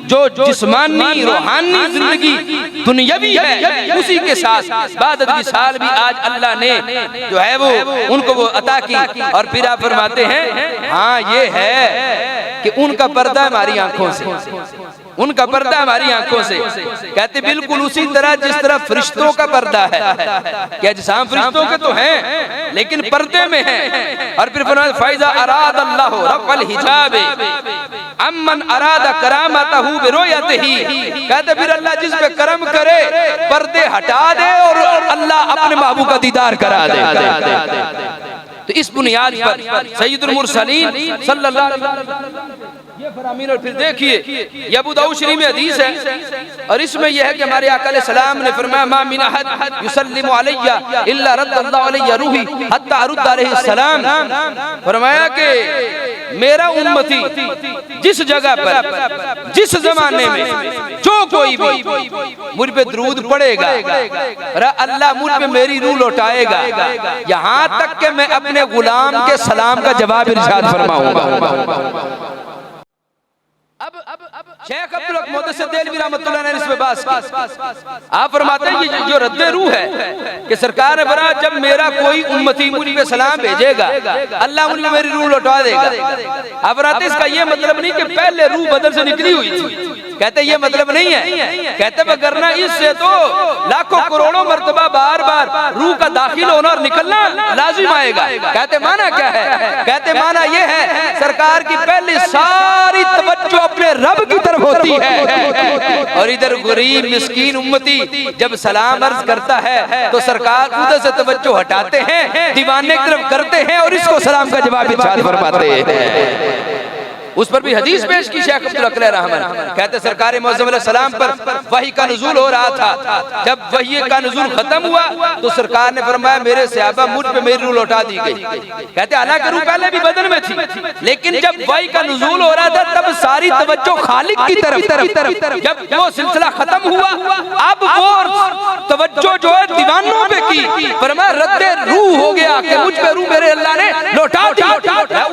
जो जिस्मानी रूहानी जिंदगी दुनियावी है, उसी के साथ बाद विसाल भी आज अल्लाह ने जो है वो उनको वो अता की। और फिर आप फरमाते हैं हाँ ये है कि उनका पर्दा हमारी आंखों से, उनका पर्दा हमारी आंखों से, कहते बिल्कुल उसी तरह जिस तरह फरिश्तों का पर्दा है, क्या जिस्म फरिश्तों के तो हैं लेकिन पर्दे में हैं। और फिर फरमाया फैज़ा अराद अल्लाह रफ़अल हिजाब अम्मन अराद करामतहु बिरुयतिही, कहते फिर अल्लाह जिस पे करम करे पर्दे हटा दे और अल्लाह अपने महबूब का दीदार करा दे। तो इस बुनियाद पर सैयदुल मुरसलीन सल्लल्लाहु अलैहि वसल्लम ये फरमामीन। और फिर देखिए ये अबू दाऊद शरीफ में हदीस है, और इसमें यह है कि हमारे आका अलैहिस्सलाम ने फरमाया मा मिन अहद युसल्लिमु अलैया इल्ला रद्दल्लाहु अलैया रूही हत्ता अरुद्द अलैहिस्सलाम, फरमाया कि मेरा उम्मती जिस जगह पर जिस जमाने में जो कोई भी मुझ पे दरूद पढ़ेगा अल्लाह मुझ पे मेरी रूह लौटाएगा, यहाँ तक कि मैं अपने गुलाम के सलाम का जवाब इरशाद फरमाऊंगा। अब शेख अब्दुल हक मुहद्दिस देलवी रहमतुल्लाह अलैह ने इसमें बात की। आप फरमाते हैं कि जो रद्दे रूह है कि सरकार ने फरमाया जब मेरा कोई उम्मती मुझ पे सलाम भेजेगा अल्लाह मुझ पे मेरी रूह लौटा देगा। आप फरमाते इसका ये मतलब नहीं कि पहले रूह बदन से निकली हुई थी, कहते ये मतलब नहीं है, कहते वगरना इससे तो लाखों करोड़ों मर्तबा बार बार रूह का दाखिल होना और निकलना लाजिम आएगा। कहते माना क्या है? कहते माना ये है सरकार की पहले सारी तवज्जो अपने रब की तरफ होती है, और इधर गरीब मिस्कीन उम्मती जब सलाम अर्ज करता है तो सरकार उधर से तवज्जो हटाते हैं, दीवाने की तरफ करते हैं और इसको सलाम का जवाब इरशाद फरमाते हैं। उस पर भी हदीस पेश की शेख अब्दुल हक रहमान, कहते सरकार मुअज़्ज़म अलैहिस्सलाम पर वही का नुज़ूल हो रहा था। जब वही का नुज़ूल खत्म हुआ तो सरकार ने फरमाया मेरे सहाबा मुझ पे मेरी रूह लौटा दी गई। कहते हालांकि रूह पहले भी बदन में थी, लेकिन जब वही का नुज़ूल हो रहा था तब सारी तवज्जो खालिक की तरफ। जब वो सिलसिला खत्म हुआ अब वो तवज्जो जो है दीवानों पे की, फरमाया रद्दे रूह हो गया कि मुझ पे रूह मेरे अल्लाह ने लौटा दी।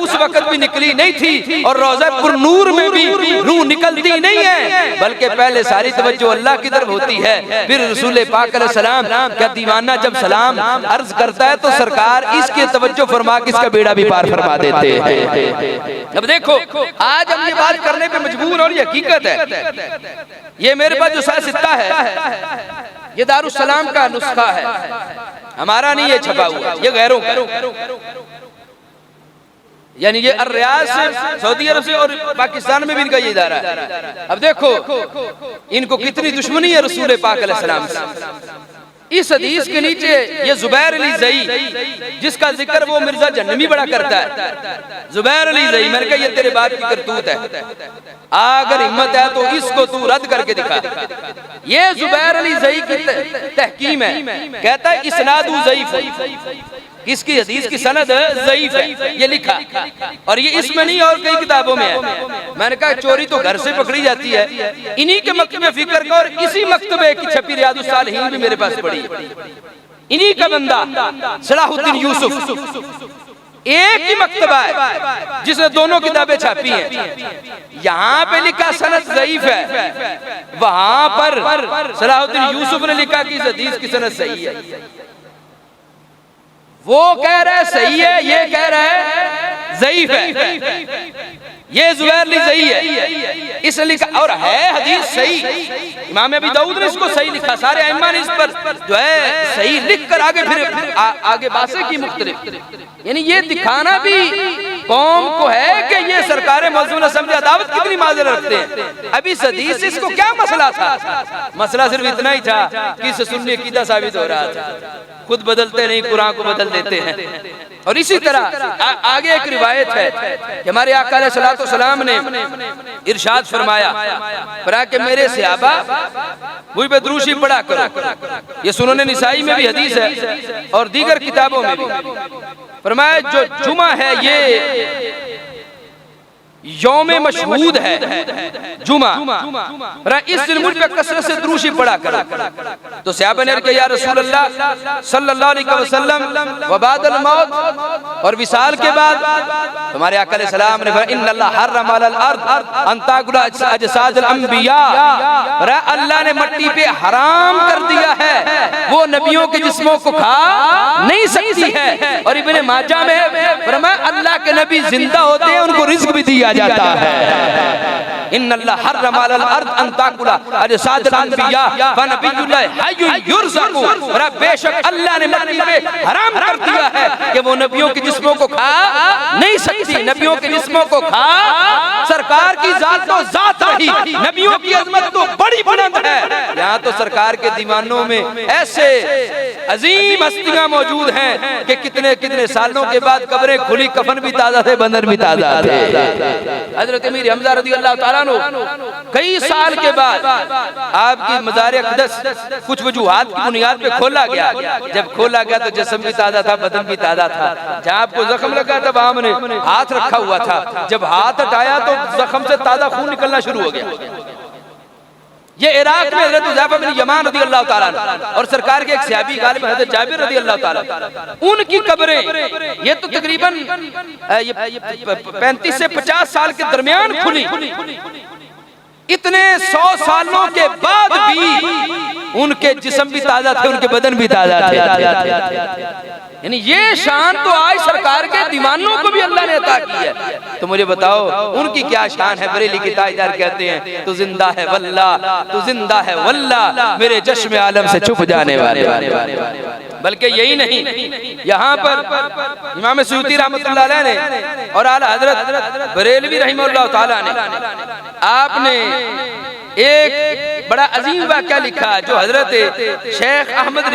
उस वक्त भी निकली नहीं थी और रोज़ा पुरनूर में भी रूह निकलती नहीं है, बल्कि पहले सारी तवज्जो अल्लाह की तरफ होती है। फिर रसूल पाक अलैहिस्सलाम का दीवाना जब सलाम अर्ज करता है तो सरकार इसके तवज्जो फरमा के इसका बेड़ा भी पार फरमा देते हैं। अब देखो आज हम ये बात करने पे मजबूर और ये हकीकत है। ये मेरे पास जो सित्ता है ये दारुस सलाम का नुस्खा है, हमारा नहीं, ये छपा हुआ, ये गैरों का, यानी ये अर्रियाज से सऊदी अरब से और पाकिस्तान में भी इनका ये इदारा है। अब देखो इनको कितनी दुश्मनी है रसूल पाक अलैहिस्सलाम से। इस हदीस के नीचे ये जुबैर अली ज़ई जिसका जिक्र वो मिर्जा जन्नमी बड़ा करता है, जुबैर अली ज़ई, मैंने कहा ये तेरे बाप की करतूत है, अगर हिम्मत है तो इसको तू रद्द करके दिखा। ये जुबैर अली ज़ई की तहकीम है, कहता है इस्नादु ज़ईफ़, किसकी हदीस की सनद ज़ईफ है, ये लिखा, और ये इसमें नहीं और कई किताबों में है। मैंने कहा चोरी तो घर से पकड़ी जाती है, इन्हीं के मकतबे फिक्र का और इसी मकतबे की छपी रियादुस सालिहीन भी मेरे पास पड़ी है। इन्हीं का बंदा सलाहुद्दीन यूसुफ, एक ही मकतबा है जिसने दोनों किताबें छापी हैं। यहाँ पे लिखा सनद ज़ईफ है, वहां पर सलाहुद्दीन यूसुफ ने लिखा कि इस हदीस की सनद सही है। वो कह रहा है सही है, ये कह रहा है ज़ईफ है। ये ज़ुबैरली सही है, इसने लिखा, और है हदीस सही। इमाम अबी दाऊद ने इसको सही लिखा, सारे अइम्मा ने इस पर जो है सही लिख कर आगे फिर आगे बातें की मुख्तलिफ। यानी ये दिखाना भी कौम को है कि ये सरकार मौजूद समझे अदावत कितनी माजर रखते हैं। अभी इस हदीस से इसको क्या मसला था? मसला सिर्फ इतना ही था कि इसे सुन्नी अकीदा साबित हो रहा था, खुद बदलते नहीं कुरान को बदल देते हैं। और इसी तरह आगे एक रिवायत है कि हमारे आका अलैहिस्सलातु वस्सलाम ने इरशाद फरमाया कि मेरे सहाबा मुझ पे दुरूशी पढ़ा करो। ये सुनन निसाई में भी हदीस है और दीगर किताबों में भी। फरमाया जो जुमा है ये यौम मशहूद है, जुमा, इस दिन मुझ पे कसरत से दुरूशी पढ़ा करो। तो सहाबा ने कहा या रसूल अल्लाह सल्लल्लाहु अलैहि वसल्लम व बादल मौत, और विसाल के बाद हमारे आका अलैहि सलाम ने फरमाया इन्नल्लाह हर्रम अलल अर्द अन ताकुला अजसादल अंबिया, अल्लाह ने मिट्टी पे हराम कर दिया है वो नबियों के जिस्मों को खा नहीं सकती है। और इब्ने माजा में फरमाया अल्लाह के नबी जिंदा होते हैं, उनको रिज़्क भी दिया जाता है। इन्नल्लाह हर्रम अलल अर्द अन ताकुला अजसादल अंबिया व नबियुल्लाह हय्युन युरज़कु, और बेशक अल्लाह ने मिट्टी पे हराम कर दिया है कि वो नबियों के जिस्मों को खा नहीं सकती। नबियों के जिस्मों को खा, सरकार की जात तो जात रही, नबियों की अजमत तो बड़ी बुलंद है। यहाँ तो सरकार के दीवानों में ऐसे अजीम हस्तियां मौजूद हैं कि कितने कितने सालों के बाद कब्रें खुली, कफन भी ताजा थे, बंदर भी ताजा थे। हजरत अमीर हमजा रज़ी अल्लाह ताला अन्हु कई साल के बाद आपकी मज़ार अक़दस कुछ वजूहात की बुनियाद पे खोला गया। जब खोला गया तो जिस्म भी ताजा था, बदन भी ताजा था। जहाँ आपको जख्म लगा तब हमने हाथ रखा हुआ था, जब हाथ हटाया तो जख्म से ताजा खून निकलना शुरू हो गया। ये इराक में हज़रत हुज़ैफ़ा बिन यमान रज़ी अल्लाह ताला और सरकार के एक सहाबी गालिब हज़रत जाबिर रज़ी अल्लाह ताला, उनकी कब्रें ये तो तकरीबन 35 से 50 साल के दरमियान खुली। इतने 100 सालों के बाद भी उनके जिस्म भी ताजा थे, उनके बदन भी ताजा थे। यानी ये शान तो आज सरकार के दीवानों को भी अल्लाह ने अता की है। तो मुझे बताओ उनकी क्या शान है? बरेली के ताजदार कहते हैं तू जिंदा है वल्लाह, तू जिंदा है वल्लाह, मेरे जश्म आलम से छुप जाने वाले। बल्कि यही नहीं, यहाँ पर इमाम सुयूती रहमतुल्लाह अलैह ने और आला हजरत बरेलवी रहमतुल्लाह ताला ने आपने एक बड़ा अजीम वाक़या लिखा जो हजरत शेख अहमद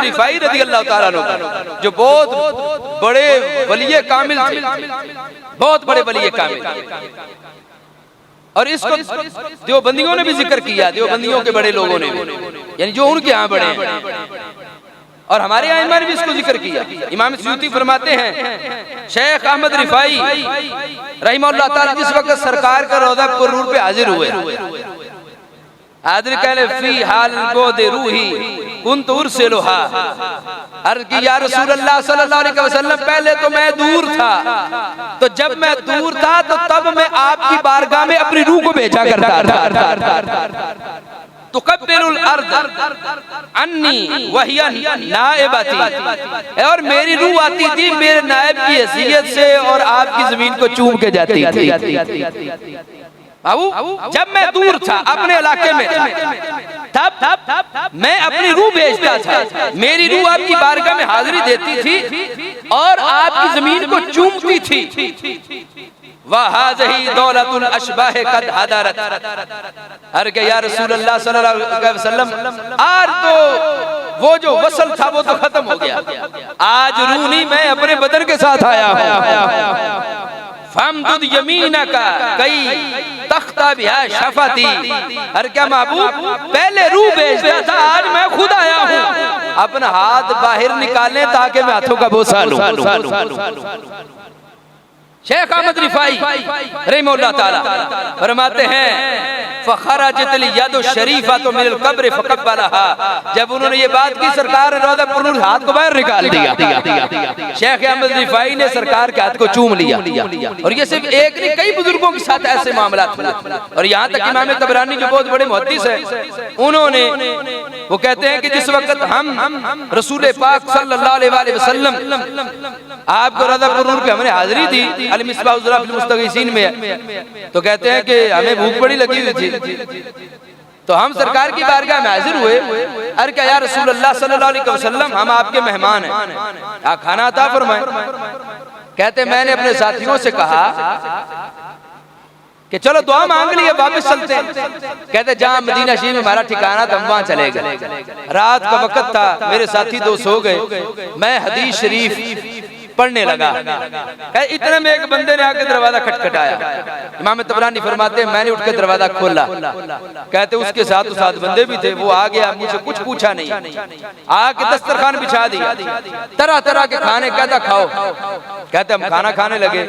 रिफाई रज़ी अल्लाह ताला अन्हु, जो बहुत बड़े वलिये कामिल थे, बहुत बड़े वलिये कामिल। और इसको देवबंदियों ने भी जिक्र किया, देवबंदियों के बड़े लोगों ने भी, यानी जो उनके यहाँ बड़े हैं, और हमारे आइम्मा ने भी इसको जिक्र किया। इमाम सुयूती फरमाते हैं शेख अहमद रिफाई रहमतुल्लाह ताला जिस वक्त सरकार का रोज़ा कुरूर पे हाजिर हुए, हाजिर कहले फी हाल गोदे रूही कुंत उरसिलुहा, अर्ज़ की या रसूल अल्लाह सल्लल्लाहु अलैहि वसल्लम पहले तो मैं दूर था, तो जब मैं दूर था तो तब मैं आपकी बारगाह में अपनी रूह को भेजा करता था। तुकब्बिरुल अर्द अन्नी वहिया नाइबती, और मेरी रूह आती थी मेरे नायब की हैसियत से और आपकी जमीन को चूम के जाती थी। बाबू जब मैं दूर था अपने इलाके में था, तब मैं अपनी रूह भेजता था, मेरी रूह आपकी बारगाह में हाजिरी देती थी और आपकी जमीन को चूमती थी। वहाज़ही दौलतुल अशबाह कद हदरत, हर के या रसूल अल्लाह सल्लल्लाहु अलैहि वसल्लम आज तो वो जो वसल था वो तो खत्म हो गया, आज रूह नहीं मैं अपने बदन के साथ आया हूँ। फमदुद यमीना का कई तख्ता बिहा शफती, हर क्या महबूब पहले रूह भेजता था, आज मैं खुद आया हूँ, अपना हाथ बाहर निकालें ताकि मैं हाथों का बोसा लूं। शेख अहमद रिफाई रहमतुल्लाह ताला फरमाते हैं फखरजतल यदु शरीफा तो मिनल कब्र फकब्बलहा, जब उन्होंने ये बात की सरकार ने रोज़ा पुरूर हाथ को बाहर निकाल दिया। शेख अहमद रिफाई ने सरकार के हाथ को चूम लिया। और ये सिर्फ एक नहीं, कई बुजुर्गों के साथ ऐसे मामला हुए। और यहाँ तक इमाम तबरानी जो बहुत बड़े मुहद्दिस है, उन्होंने वो कहते हैं कि जिस वक्त हम रसूल पाक सल्लल्लाहु अलैहि वसल्लम आपको रोज़ा पुरूर पे हमने हाजिरी दी अल मिसबाह फिल मुस्तगीसीन में, तो कहते हैं कि हमें भूख बड़ी लगी हुई थी, तो हम सरकार की बारगाह में हाजिर हुए। अरे क्या या रसूलुल्लाह सल्लल्लाहु अलैहि वसल्लम, हम आपके मेहमान हैं, आप खाना अता फरमाएं। कहते मैंने अपने साथियों से कहा कि चलो दुआ मांग लिए, वापस चलते हैं। कहते जहाँ मदीना शरीफ में हमारा ठिकाना था हम वहां चले गए। रात का वक्त था, मेरे साथी दो सो गए, मैं हदीस शरीफ पढ़ने लगा। इतने में एक बंदे ने आके दरवाजा खटखटाया। इमाम तबरानी फरमाते हैं मैंने उठकर दरवाजा खोला। कहते उसके साथ बंदे भी थे, वो आ गया, मुझे कुछ पूछा नहीं, आके दस्तरखान बिछा दिया, तरह तरह के खाने, कहता खाओ। कहते हम खाना खाने लगे।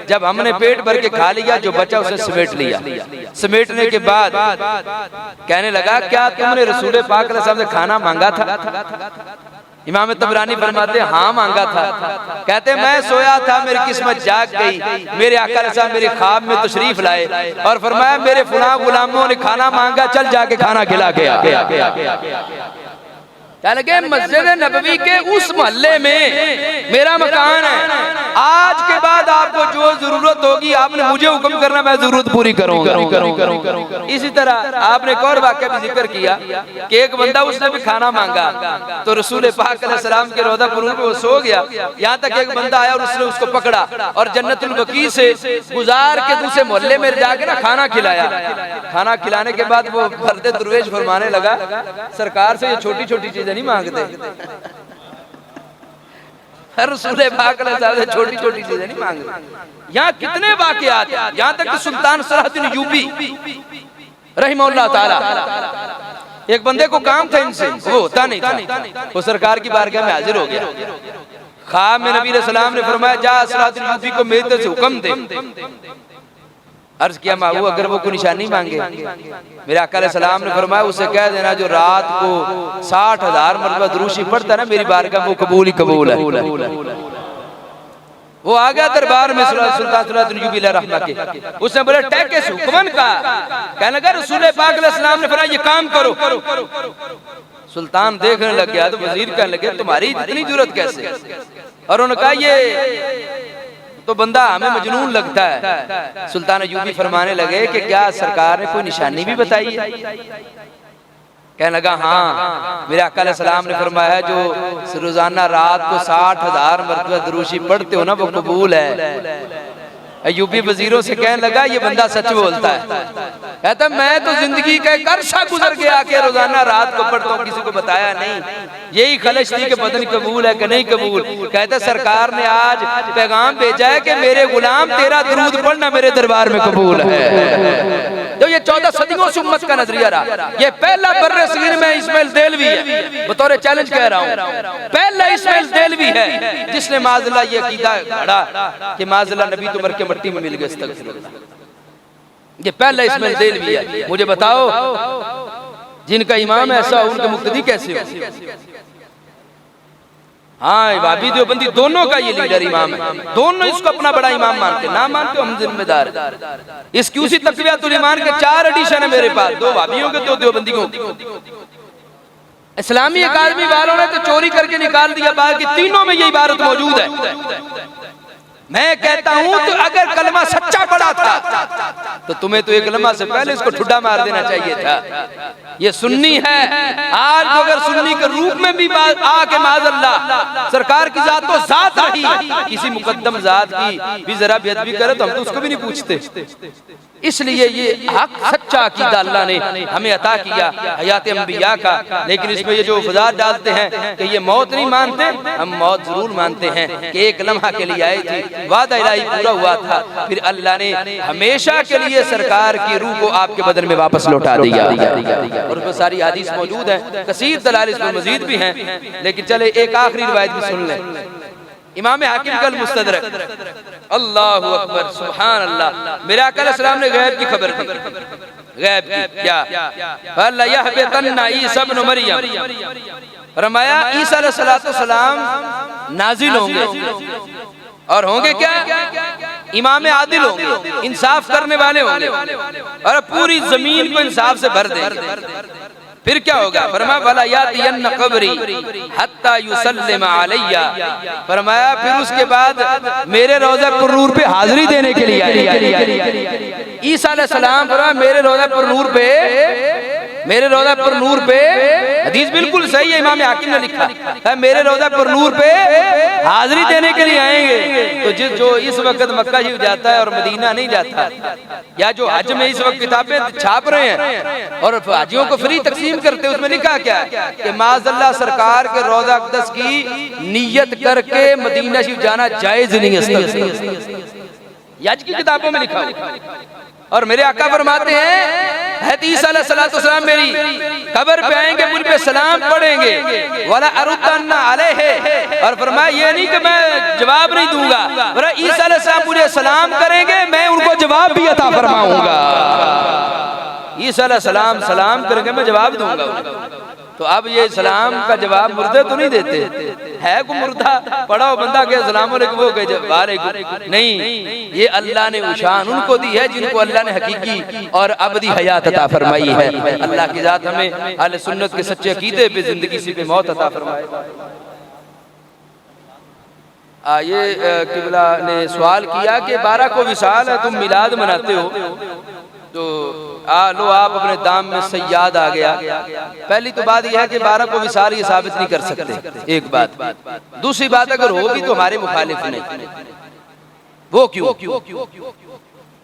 जब हमने पेट भर के खा लिया, जो बचा उसे समेट लिया। समेटने के बाद कहने लगा क्या तुमने रसूल पाक साहब से खाना मांगा था? इमाम तबरानी फरमाते हाँ मांगा था। कहते मैं सोया था, मेरी किस्मत जाग गई, मेरे आका साहब मेरे ख्वाब में तशरीफ लाए और फरमाया मेरे फुला गुलामों ने खाना मांगा, चल जाके खाना खिला गया। क्या लगे मस्जिद नबवी के उस मोहल्ले में मेरा मकान है, आज के बाद आपको जो जरूरत होगी आपने मुझे हुक्म करना, मैं जरूरत पूरी करूंगा। इसी तरह आपने एक और वाक़या भी जिक्र किया कि एक बंदा उसने भी खाना मांगा, तो रसूल पाक अलैहिस्सलाम के रोज़ा पुरूर पे वो सो गया। यहाँ तक एक बंदा आया और उसने उसको पकड़ा और जन्नतुल बकी से गुजार के दूसरे मोहल्ले में जाके ना खाना खिलाया। खाना खिलाने के बाद वो फर्द दुर्वेश फरमाने लगा सरकार से ये छोटी छोटी चीजें नहीं मांगते, रसूल पाक से छोटी छोटी चीजें नहीं मांगते। यहाँ कितने वाकयात, यहाँ तक कि सुल्तान सलाहुद्दीन यूबी रहमतुल्लाह ताला, एक बंदे को काम था इनसे, वो होता नहीं था, वो सरकार की बारगाह में हाजिर हो गया। ख्वाब में नबी सलाम ने फरमाया जा सलाहुद्दीन यूबी को मेरी तरफ से हुक्म दे। अर्ज किया माहू अगर वो कोई निशानी मांगे, मेरे आका अलैहि सलाम ने फरमाया उसे कह देना जो रात को 60,000 मरतबा दुरूशी पढ़ता है ना मेरी बारगाह में, वो कबूल ही कबूल है। वो आ गया दरबार में सुल्तान सलाहुद्दीन यूबी रहमा के, उसने बोले टैके से हुक्मन का, कहने लगा रसूल पाक अलैहि सलाम ने फरमाया ये काम करो। सुल्तान देखने लग गया तो वजीर कहने लगे तुम्हारी इतनी जरूरत कैसे? और उन्होंने कहा ये तो बंदा हमें मजनून लगता है। सुल्तान यूबी फरमाने लगे कि क्या सरकार ने कोई निशानी भी बताई है? कहने लगा हाँ, मेरे आका अलैहि सलाम ने फरमाया जो रोजाना रात को 60,000 मरतबा दुरूशी पढ़ते हो ना वो कबूल है। यूपी वजीरों से कहने लगा ये बंदा सच बोलता है। कहता मैं तो जिंदगी का एक अरसा गुजर गया कि रोजाना रात को पढ़ता हूँ, किसी को बताया नहीं, यही खलश थी कि पता नहीं कबूल है कि नहीं कबूल। कहता सरकार ने आज पैगाम भेजा है कि मेरे गुलाम तेरा दुरूद पढ़ना मेरे दरबार में कबूल है। तो ये 14 सदियों से उम्मत का नजरिया रहा। ये पहला बर्रे सगीर में इस्माइल देलवी है, बतौर चैलेंज कह रहा हूँ, पहला इस्माइल देलवी है जिसने माज़अल्लाह ये अकीदा गढ़ा कि माज़अल्लाह नबी तो मर के मट्टी में मिल गए। अस्तगफिरुल्लाह, ये पहला इस्माइल देलवी है। मुझे बताओ जिनका इमाम ऐसा उनके मुक्तदी कैसे हो? हाँ वाबी देवबंदी दोनों का ये लीडर इमाम है, दोनों इसको अपना बड़ा इमाम मानते, ना मानते हम जिम्मेदार। इसकी उसी तक़वियतुल ईमान के 4 एडिशन है मेरे पास, 2 वाबियों के 2 देवबंदियों के। इस्लामी अकादमी वालों ने तो चोरी करके निकाल दिया, बाकी तीनों में ये इबारत मौजूद है। मैं कहता हूं तो अगर कलमा सच्चा पड़ा था तो तुम्हें तो एक लम्हा से पहले इसको ठुड्डा मार देना चाहिए था। ये सुन्नी है, आज तो अगर सुन्नी के रूप में भी आके माज़अल्लाह सरकार की जात तो जात रही, किसी मुकद्दम जात की भी जरा बेअदबी करे तो हम तो उसको भी नहीं पूछते। इसलिए ये हक सच्चा अकीदा अल्लाह ने हमें अता किया हयात अंबिया का। लेकिन इसमें ये जो फजात डालते हैं कि ये मौत नहीं मानते, हम मौत जरूर मानते हैं कि एक लम्हा के लिए आई थी वादा इलाही पूरा हुआ था, फिर अल्लाह ने हमेशा के लिए सरकार की रूह को आपके बदन में वापस लौटा दिया। और उसमें सारी हदीस मौजूद है, कसीर दलाल इसमें मजीद भी हैं, लेकिन चले एक आखिरी रिवायत भी सुन लें। इमाम हाकिम कल मुस्तदरक, अल्लाहु अकबर सुभान अल्लाह, मेरे आका अलैहिस्सलाम ने गैब की खबर दी। गैब की क्या? फला यहबतन्ना ईसा इब्न मरियम, फरमाया ईसा अलैहिस्सलाम नाजिल होंगे और होंगे क्या? इमाम आदिल होंगे, इंसाफ करने वाले होंगे और पूरी जमीन को इंसाफ से भर देंगे। फिर क्या होगा? फरमाया वला यातियन्न कब्री हत्ता युसल्लिम अलैया, फरमाया फिर उसके बाद मेरे रोज़ा पर नूर पे हाजिरी देने के लिए आएंगे। ईसा अलैहिस्सलाम फरमाया मेरे रोज़ा पर नूर पे, मेरे रोज़ा पर नूर पे, हदीस बिल्कुल सही है, इमाम हाकिम ने लिखा है, मेरे रोज़ा पर नूर पे हाजिरी देने के लिए आएंगे। तो जो इस वक्त मक्का शरीफ जाता है और मदीना नहीं जाता, या जो हज में इस वक्त किताबें छाप रहे हैं और हाजियों को फ्री तकसीम करते, उसमें लिखा क्या कि माज़अल्लाह सरकार के रोज़ा अक़दस की नियत करके मदीना शरीफ जाना जायज नहीं है, हज की किताबों में लिखा हुआ। और मेरे आका फरमाते हैं ईसा अलैहिस्सलाम मेरी कब्र पे आएंगे, मुझ पे सलाम पढ़ेंगे, वला अरुद्दन्ना अलैहि, और फरमाया ये नहीं कि मैं जवाब नहीं दूंगा, पर ईसा अलैहिस्सलाम मुझे सलाम करेंगे, मैं उनको जवाब भी अता फरमाऊंगा। ईसा अलैहिस्सलाम सलाम करेंगे, मैं जवाब दूंगा। तो अब ये सलाम का जवाब मुर्दे तो नहीं देते है, को मुर्दा पढ़ा बंदा के सलाम वो नहीं, ये अल्लाह ने शान उनको दी है जिनको अल्लाह ने हकीकी और अबदी हयात अता फरमाई है। अल्लाह की जात हमें अहले सुन्नत के सच्चे अकीदे पे जिंदगी से पे मौत अता फरमाए। ये किबला ने सवाल किया कि 12 को विसाल है, तुम मिलाद मनाते हो, तो लो आप अपने दाम में सयाद आ गया। पहली तो बात यह है कि 12 को विसाल ये साबित नहीं कर सकते, एक बात। दूसरी बात अगर हो भी तो हमारे मुखालिफ नहीं, वो क्यों?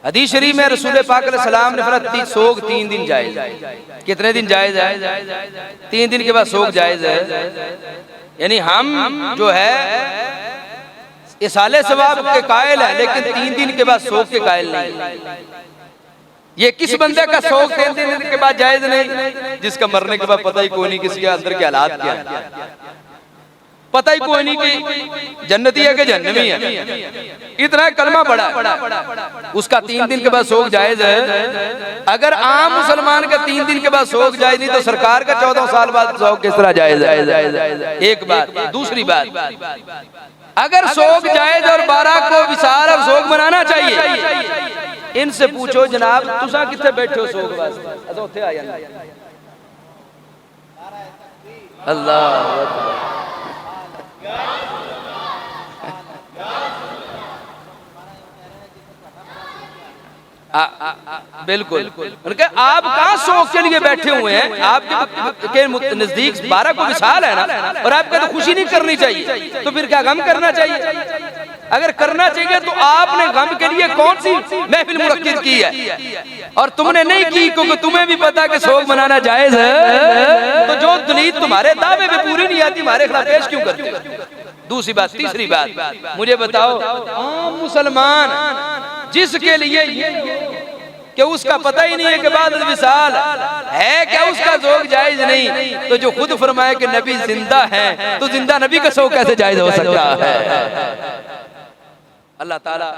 हदीस शरीफ में रसूल पाक अलैहि सलाम ने फरमाया सोग 3 दिन जायज। कितने दिन जायज है? 3 दिन के बाद सोग जायज है। यानी हम जो है इसाले सवाब के कायल है, लेकिन 3 दिन के बाद सोग के कायल नहीं। ये किस बंदे का शौक 3 दिन के बाद जायज नहीं? जिसका मरने के बाद पता ही कोई नहीं किसके अंदर के हालात क्या है, पता ही कोई नहीं कि जन्नती है कि जहन्नमी है, इतना कलमा बड़ा, उसका 3 दिन के बाद शौक जायज है। अगर आम मुसलमान का 3 दिन के बाद शौक जायज नहीं, तो सरकार का 14 साल बाद शौक किस तरह जायज है? एक बात। दूसरी बात, अगर शौक जायज और 12 को विसाल और शौक मनाना चाहिए, इनसे पूछो जनाब तुसा कितने बैठे हो शौक वास्ते? उत्थे आ जाना। अल्लाह बिल्कुल। उनके आप कहाँ शौक के लिए बैठे हुए हैं? आपके नजदीक 12 को विसाल है ना, और आपको तो खुशी नहीं करनी चाहिए, तो फिर क्या गम करना चाहिए? अगर करना चाहिए तो आपने गम के लिए कौन सी महफिल मुनक्किद की है? और तुमने नहीं की क्योंकि तुम्हें भी पता कि शौक मनाना जायज है। तो जो दलील तुम्हारे दावे में पूरी नहीं आती, हमारे खिलाफ पेश क्यों करते हो? दूसरी बात। तीसरी बात, मुझे बताओ आम मुसलमान जिसके लिए कि उसका पता ही नहीं है कि बाद विसाल है क्या, उसका शौक जायज नहीं, तो जो खुद फरमाए कि नबी जिंदा है, तो जिंदा नबी का शौक कैसे जायज हो सकता है? अल्लाह ताला